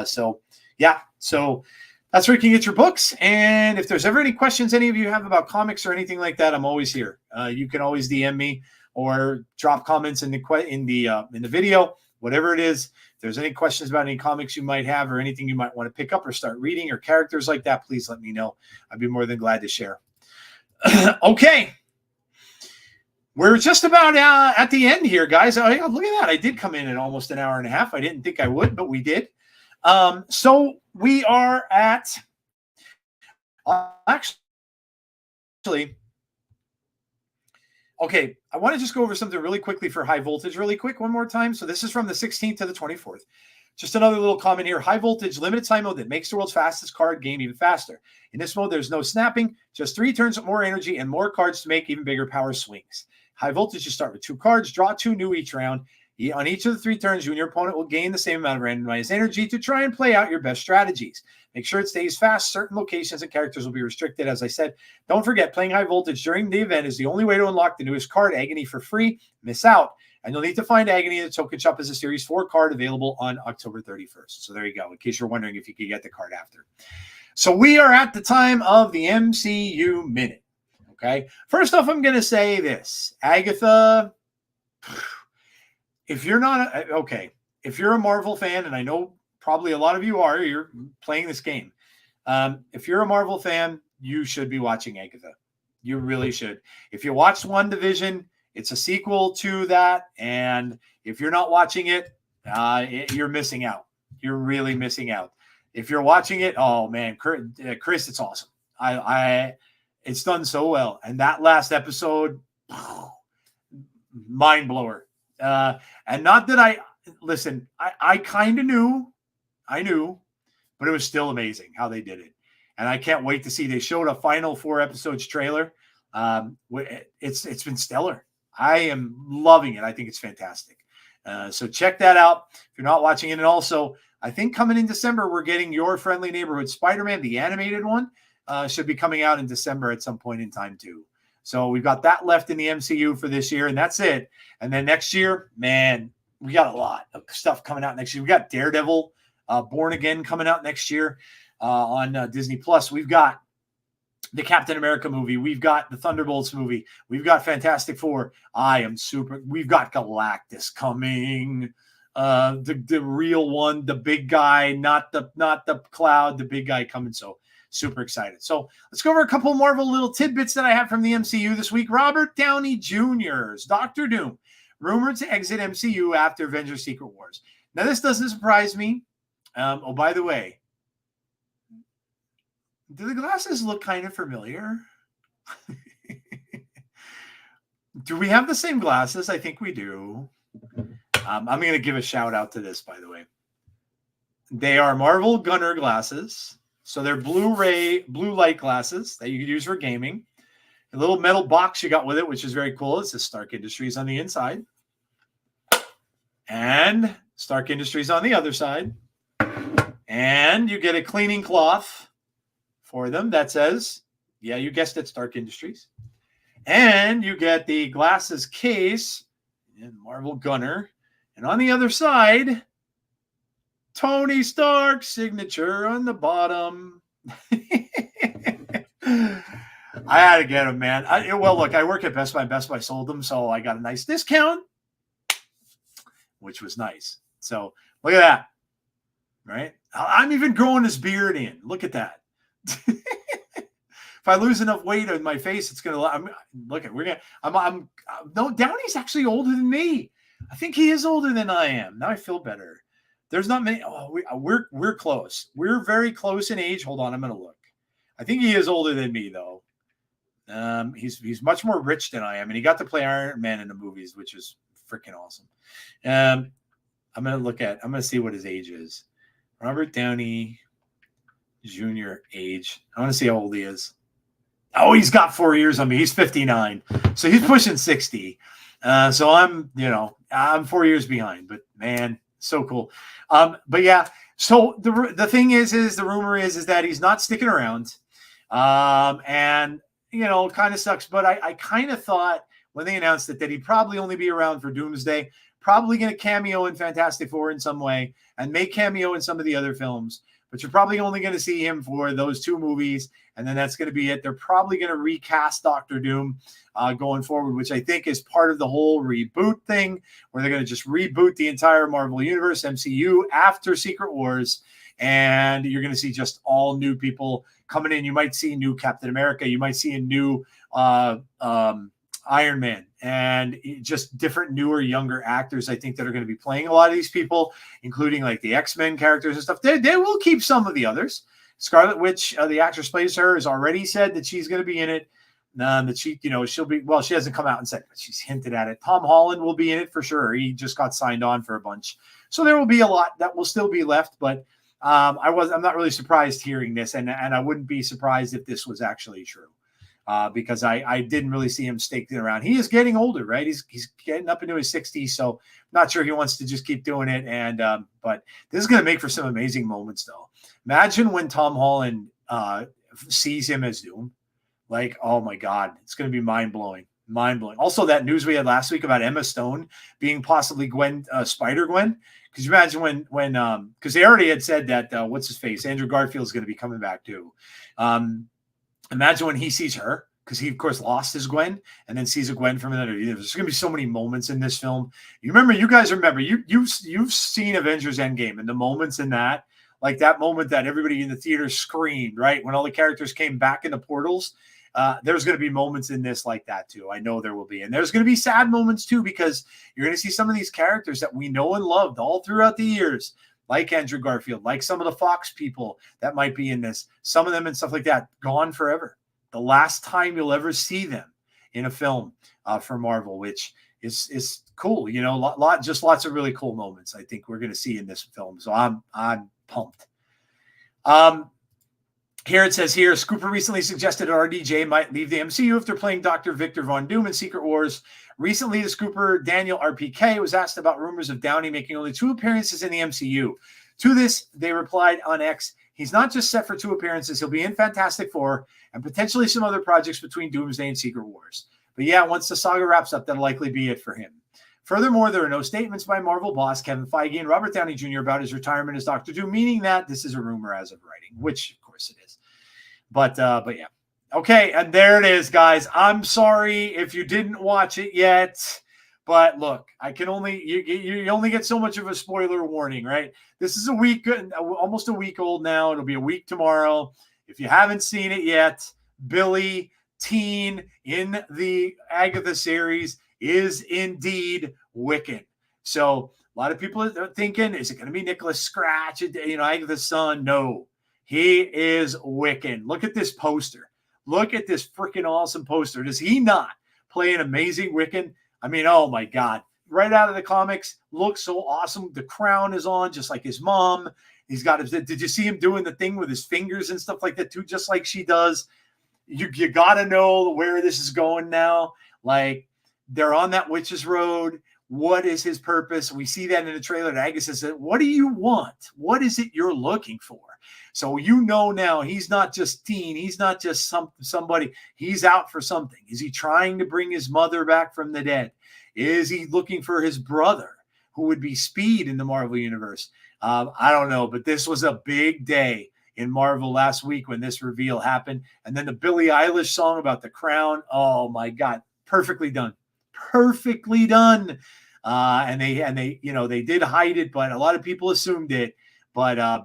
So that's where you can get your books. And if there's ever any questions any of you have about comics or anything like that, I'm always here. You can always DM me or drop comments in the video, whatever it is. If there's any questions about any comics you might have or anything you might want to pick up or start reading or characters like that, please let me know. I'd be more than glad to share. Okay. We're just about at the end here, guys. Oh, look at that. I did come in almost an hour and a half. I didn't think I would, but we did. So we are at actually, okay, I want to just go over something really quickly for high voltage really quick one more time. So this is from the 16th to the 24th. Just another little comment here. High voltage limited time mode that makes the world's fastest card game even faster. In this mode, there's no snapping, just 3 turns with more energy and more cards to make even bigger power swings. High voltage, you start with 2 cards, draw 2 new each round. On each of the 3 turns, you and your opponent will gain the same amount of randomized energy to try and play out your best strategies. Make sure it stays fast. Certain locations and characters will be restricted, as I said. Don't forget, playing high voltage during the event is the only way to unlock the newest card, Agony, for free. Miss out, and you'll need to find Agony in the token shop as a Series 4 card available on October 31st. So there you go, in case you're wondering if you could get the card after. So we are at the time of the MCU Minute. Okay. First off, I'm going to say this. Agatha, if you're not, if you're a Marvel fan, and I know probably a lot of you are, you're playing this game. If you're a Marvel fan, you should be watching Agatha. You really should. If you watched WandaVision, it's a sequel to that. And if you're not watching it, you're missing out. You're really missing out. If you're watching it, oh man, Chris, it's awesome. It's done so well. And that last episode, mind blower. And not that I kind of knew, but it was still amazing how they did it. And I can't wait to see, they showed a final 4 episodes trailer. It's been stellar. I am loving it. I think it's fantastic. So check that out if you're not watching it. And also, I think coming in December, we're getting Your Friendly Neighborhood Spider-Man, the animated one, should be coming out in December at some point in time too. So we've got that left in the MCU for this year, and that's it. And then next year, man, we got a lot of stuff coming out next year. We got Daredevil, Born Again coming out next year on Disney Plus. We've got the Captain America movie. We've got the Thunderbolts movie. We've got Fantastic Four. We've got Galactus coming. The real one, the big guy, not the cloud, the big guy coming. So super excited. So let's go over a couple Marvel little tidbits that I have from the MCU this week. Robert Downey Jr.'s Doctor Doom, rumored to exit MCU after Avengers Secret Wars. Now, this doesn't surprise me. Oh, by the way, do the glasses look kind of familiar? Do we have the same glasses? I think we do. I'm going to give a shout out to this, by the way. They are Marvel Gunner glasses. So they're blue light glasses that you could use for gaming. A little metal box you got with it, which is very cool. It says Stark Industries on the inside. And Stark Industries on the other side. And you get a cleaning cloth for them that says, yeah, you guessed it, Stark Industries. And you get the glasses case and Marvel Gunner. And on the other side, Tony Stark's signature on the bottom. I had to get them, man. Look, I work at Best Buy. Best Buy sold them, so I got a nice discount, which was nice. So look at that, right? I'm even growing his beard in. Look at that. If I lose enough weight on my face, it's gonna. No, Downey's actually older than me. I think he is older than I am. Now I feel better. There's not many. Oh, we're close. We're very close in age. Hold on, I'm gonna look. I think he is older than me though. He's much more rich than I am, and he got to play Iron Man in the movies, which is freaking awesome. I'm gonna see what his age is. Robert Downey Jr. age. I want to see how old he is. Oh, he's got 4 years on me. He's 59. So he's pushing 60. So I'm 4 years behind, but man, so cool. But yeah, so the thing is the rumor is that he's not sticking around. And kind of sucks, but I kind of thought when they announced it that he'd probably only be around for Doomsday, probably going to cameo in Fantastic Four in some way and may cameo in some of the other films, but you're probably only going to see him for those 2 movies. And then that's going to be it. They're probably going to recast Doctor Doom going forward, which I think is part of the whole reboot thing, where they're going to just reboot the entire Marvel Universe, MCU, after Secret Wars. And you're going to see just all new people coming in. You might see new Captain America. You might see a new Iron Man, and just different, newer, younger actors, I think, that are going to be playing a lot of these people, including like the X-Men characters and stuff. They will keep some of the others. Scarlet Witch, the actress plays her, has already said that she's going to be in it. That she'll be, well, she hasn't come out and said it, but she's hinted at it. Tom Holland will be in it for sure. He just got signed on for a bunch. So there will be a lot that will still be left, but I'm not really surprised hearing this, and I wouldn't be surprised if this was actually true. Because I didn't really see him staking around. He is getting older, right? He's getting up into his 60s, so not sure he wants to just keep doing it. And but this is going to make for some amazing moments, though. Imagine when Tom Holland sees him as Doom. Like, oh my God, it's going to be mind-blowing. Mind-blowing. Also, that news we had last week about Emma Stone being possibly Spider-Gwen. Because you imagine when because they already had said that, what's his face? Andrew Garfield is going to be coming back too. Imagine when he sees her, because he, of course, lost his Gwen and then sees a Gwen from another universe. There's going to be so many moments in this film. You guys remember, you've seen Avengers Endgame, and the moments in that, like that moment that everybody in the theater screamed, right? When all the characters came back in the portals. There's going to be moments in this like that too. I know there will be. And there's going to be sad moments too, because you're going to see some of these characters that we know and loved all throughout the years, like Andrew Garfield, like some of the Fox people that might be in this, some of them and stuff like that, gone forever. The last time you'll ever see them in a film for Marvel, which is cool. Lots of really cool moments I think we're going to see in this film. So I'm pumped. Here it says here, Scooper recently suggested RDJ might leave the MCU after playing Dr. Victor Von Doom in Secret Wars. Recently, the Scooper Daniel RPK was asked about rumors of Downey making only 2 appearances in the MCU. To this, they replied on X, he's not just set for 2 appearances. He'll be in Fantastic Four and potentially some other projects between Doomsday and Secret Wars. But yeah, once the saga wraps up, that'll likely be it for him. Furthermore, there are no statements by Marvel boss Kevin Feige and Robert Downey Jr. about his retirement as Dr. Doom, meaning that this is a rumor as of writing, which of course it is. But yeah. Okay, and there it is, guys. I'm sorry if you didn't watch it yet, but look, I can only you only get so much of a spoiler warning, right? This is almost a week old now. It'll be a week tomorrow. If you haven't seen it yet, Billy, teen in the Agatha series, is indeed Wiccan. So a lot of people are thinking, is it going to be Nicholas Scratch, Agatha's son? No. He is Wiccan. Look at this poster. Look at this freaking awesome poster. Does he not play an amazing Wiccan? I mean, oh my God. Right out of the comics, looks so awesome. The crown is on, just like his mom. He's got his, did you see him doing the thing with his fingers and stuff like that too, just like she does? You got to know where this is going now. Like, they're on that witch's road. What is his purpose? We see that in the trailer. And Agatha says, what do you want? What is it you're looking for? So now he's not just teen. He's not just somebody. He's out for something. Is he trying to bring his mother back from the dead? Is he looking for his brother, who would be Speed in the Marvel Universe? I don't know, but this was a big day in Marvel last week when this reveal happened. And then the Billie Eilish song about the crown. Oh my God, perfectly done. Perfectly done. And they did hide it, but a lot of people assumed it. But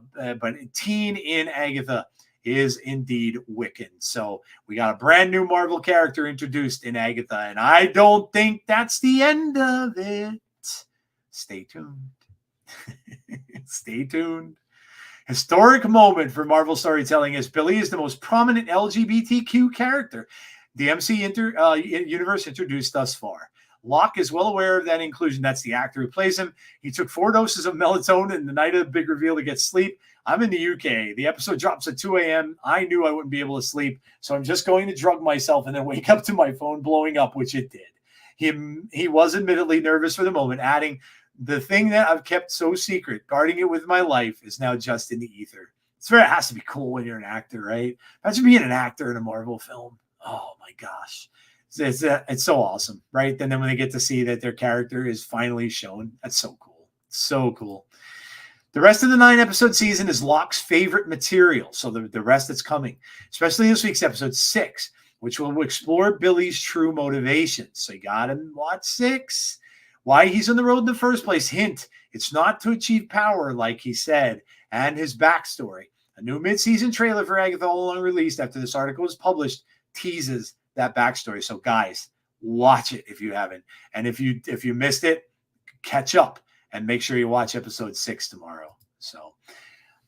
teen in Agatha is indeed Wiccan. So we got a brand new Marvel character introduced in Agatha, and I don't think that's the end of it. Stay tuned. Stay tuned. Historic moment for Marvel storytelling, as Billy is the most prominent LGBTQ character. the universe introduced thus far. Locke is well aware of that inclusion. That's the actor who plays him. He took 4 doses of melatonin the night of the big reveal to get sleep. I'm in the UK. The episode drops at 2 a.m. I knew I wouldn't be able to sleep, so I'm just going to drug myself and then wake up to my phone blowing up, which it did. He was admittedly nervous for the moment, adding, the thing that I've kept so secret, guarding it with my life, is now just in the ether. It has to be cool when you're an actor, right? Imagine being an actor in a Marvel film. Oh, my gosh. It's so awesome, right? And then when they get to see that their character is finally shown, that's so cool. So cool. The rest of the 9-episode season is Locke's favorite material. So the rest that's coming, especially this week's episode 6, which will explore Billy's true motivations. So you got to watch 6. Why he's on the road in the first place. Hint, it's not to achieve power, like he said, and his backstory. A new mid-season trailer for Agatha, all along released after this article was published, teases that backstory. So guys, watch it if you haven't. And if you missed it, catch up and make sure you watch episode 6 tomorrow. So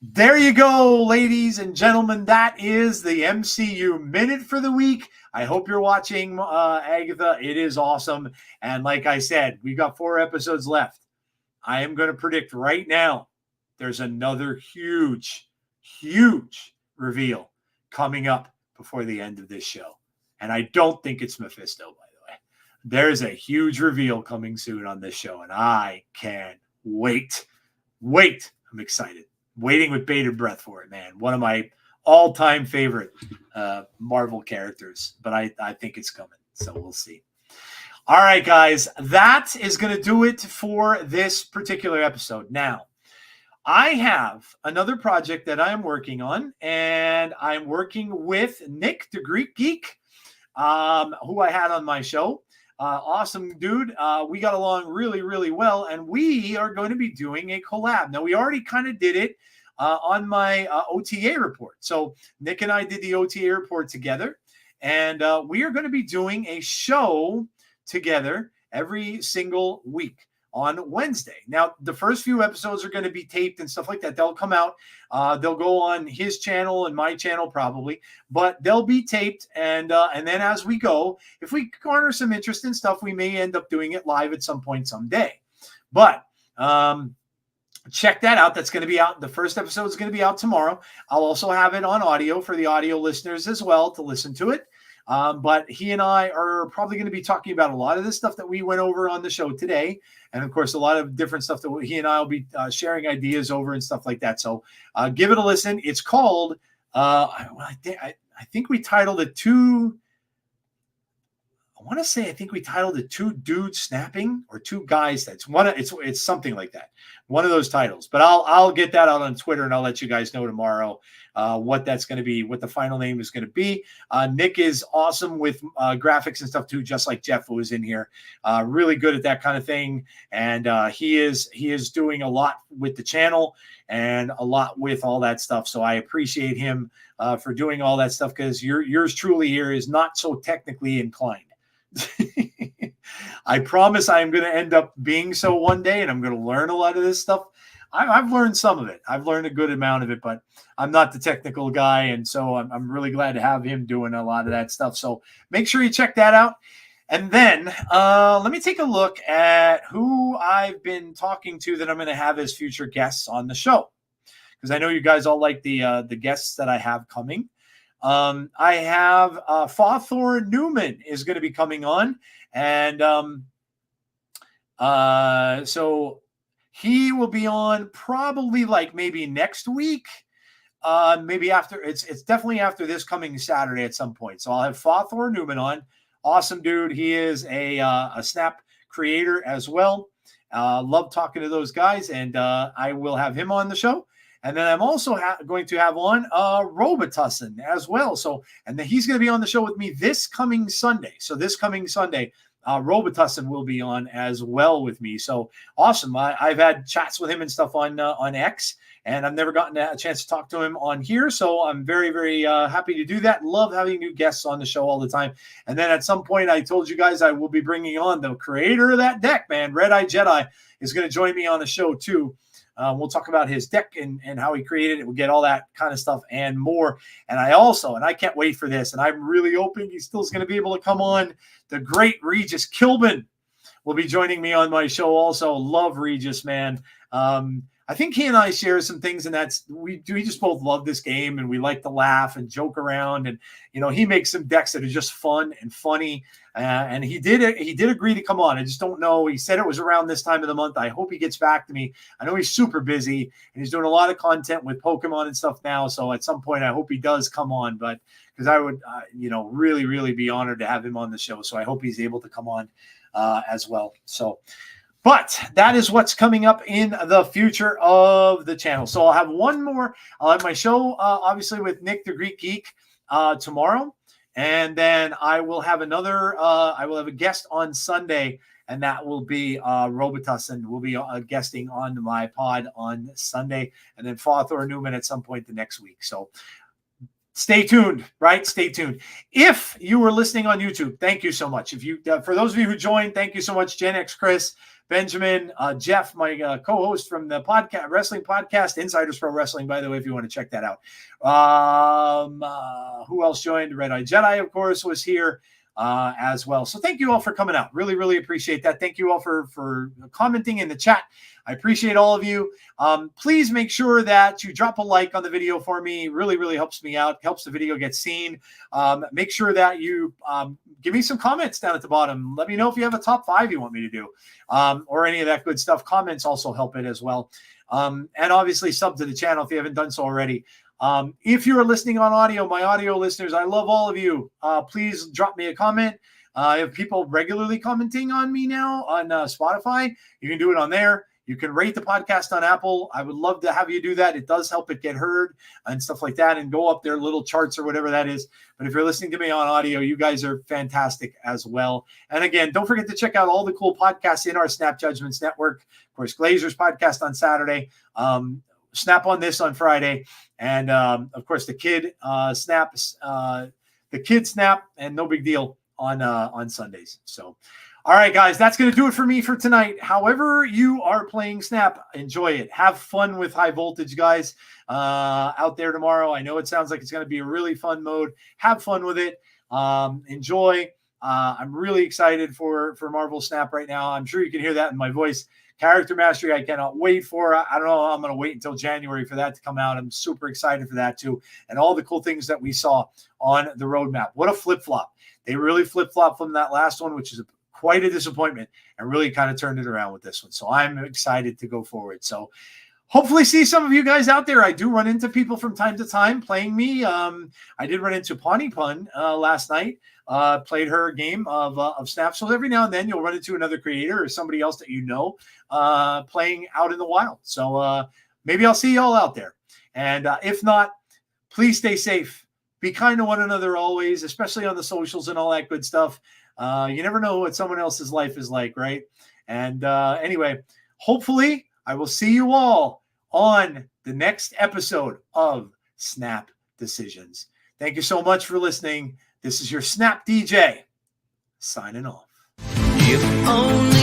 there you go, ladies and gentlemen. That is the MCU Minute for the week. I hope you're watching Agatha. It is awesome. And like I said, we've got 4 episodes left. I am going to predict right now there's another huge, huge reveal coming up before the end of this show. And I don't think it's Mephisto, by the way. There's a huge reveal coming soon on this show, and I can't wait. I'm excited. Waiting with bated breath for it, man. One of my all-time favorite Marvel characters, but I think it's coming, so we'll see. All right, guys, that is going to do it for this particular episode. Now, I have another project that I'm working on, and I'm working with Nick, the Greek Geek, who I had on my show. Awesome dude. We got along really, really well, and we are going to be doing a collab. Now, we already kind of did it on my OTA report. So Nick and I did the OTA report together, and we are going to be doing a show together every single week on Wednesday. Now, the first few episodes are going to be taped and stuff like that. They'll come out. They'll go on his channel and my channel probably, but they'll be taped. And then as we go, if we garner some interest in stuff, we may end up doing it live at some point someday. But check that out. That's going to be out. The first episode is going to be out tomorrow. I'll also have it on audio for the audio listeners as well to listen to it. But he and I are probably going to be talking about a lot of this stuff that we went over on the show today. And of course, a lot of different stuff that he and I will be sharing ideas over and stuff like that. So give it a listen. It's called, I think we titled it I think we titled it Two Dudes Snapping or Two Guys. It's something like that. One of those titles, but I'll get that out on Twitter and I'll let you guys know tomorrow what that's going to be, what the final name is going to be. Nick is awesome with graphics and stuff too, just like Jeff, who is in here. Really good at that kind of thing. And he is doing a lot with the channel and a lot with all that stuff. So I appreciate him for doing all that stuff, because yours truly here is not so technically inclined. I promise I'm going to end up being so one day, and I'm going to learn a lot of this stuff. I've learned some of it. I've learned a good amount of it, but I'm not the technical guy, and so I'm really glad to have him doing a lot of that stuff. So make sure you check that out. And then let me take a look at who I've been talking to that I'm going to have as future guests on the show, because I know you guys all like the guests that I have coming. I have Fawthor Newman is going to be coming on, and so he will be on probably like maybe next week, maybe after. It's definitely after this coming Saturday at some point. So I'll have Fawthor Newman on. Awesome dude. He is a Snap creator as well. Love talking to those guys, and I will have him on the show. And then I'm also going to have on Robitussin as well. So, and then he's going to be on the show with me this coming Sunday. So this coming Sunday, Robitussin will be on as well with me. So awesome. I've had chats with him and stuff on X, and I've never gotten a chance to talk to him on here. So I'm very, very happy to do that. Love having new guests on the show all the time. And then at some point, I told you guys I will be bringing on the creator of that deck, man. Red Eye Jedi is going to join me on the show too. We'll talk about his deck and how he created it. We'll get all that kind of stuff and more. And I can't wait for this, and I'm really hoping he still is going to be able to come on. The great Regis Kilbin will be joining me on my show also. Love Regis, man. I think he and I share some things, and we just both love this game, and we like to laugh and joke around. And he makes some decks that are just fun and funny. And he did agree to come on. I just don't know. He said it was around this time of the month. I hope he gets back to me. I know he's super busy, and he's doing a lot of content with Pokemon and stuff now. So at some point, I hope he does come on. But because I would, really, really be honored to have him on the show. So I hope he's able to come on as well. So. But that is what's coming up in the future of the channel. So I'll have one more. I'll have my show, obviously, with Nick the Greek Geek tomorrow. And then I will have I will have a guest on Sunday, and that will be Robitus, and will be guesting on my pod on Sunday. And then Fawthor Newman at some point the next week. So stay tuned, right? Stay tuned. If you were listening on YouTube, thank you so much. For those of you who joined, thank you so much. Gen X Chris, Benjamin, Jeff, my co-host from the wrestling podcast, Insiders Pro Wrestling, by the way, if you want to check that out. Who else joined? Red Eye Jedi, of course, was here as well. So thank you all for coming out. Really, really appreciate that. Thank you all for commenting in the chat. I appreciate all of you. Please make sure that you drop a like on the video for me. Really, really helps me out. Helps the video get seen. Make sure that you give me some comments down at the bottom. Let me know if you have a top 5 you want me to do, or any of that good stuff. Comments also help it as well. And obviously sub to the channel if you haven't done so already. If you're listening on audio, my audio listeners, I love all of you. Please drop me a comment. I have people regularly commenting on me now on Spotify. You can do it on there. You can rate the podcast on Apple. I would love to have you do that. It does help it get heard and stuff like that, and go up their little charts or whatever that is. But if you're listening to me on audio, you guys are fantastic as well. And again, don't forget to check out all the cool podcasts in our Snap Judgments network. Of course, Glazer's podcast on Saturday, Snap on This on Friday, and of course the Kid Snaps, the Kid Snap, and No Big Deal on Sundays. So. All right, guys, that's going to do it for me for tonight. However you are playing Snap, enjoy it. Have fun with High Voltage, guys, out there tomorrow. I know it sounds like it's going to be a really fun mode. Have fun with it. Enjoy. I'm really excited for Marvel Snap right now. I'm sure you can hear that in my voice. Character Mastery, I cannot wait for. I don't know. I'm going to wait until January for that to come out. I'm super excited for that, too. And all the cool things that we saw on the roadmap. What a flip-flop. They really flip-flopped from that last one, which is quite a disappointment, and really kind of turned it around with this one. So I'm excited to go forward. So hopefully see some of you guys out there. I do run into people from time to time playing me. I did run into Pawnee Pun last night, played her game of Snap. So every now and then you'll run into another creator or somebody else that you know playing out in the wild. So maybe I'll see you all out there. And if not, please stay safe. Be kind to one another always, especially on the socials and all that good stuff. You never know what someone else's life is like, right? And anyway, hopefully I will see you all on the next episode of Snap Decisions. Thank you so much for listening. This is your Snap DJ signing off. If only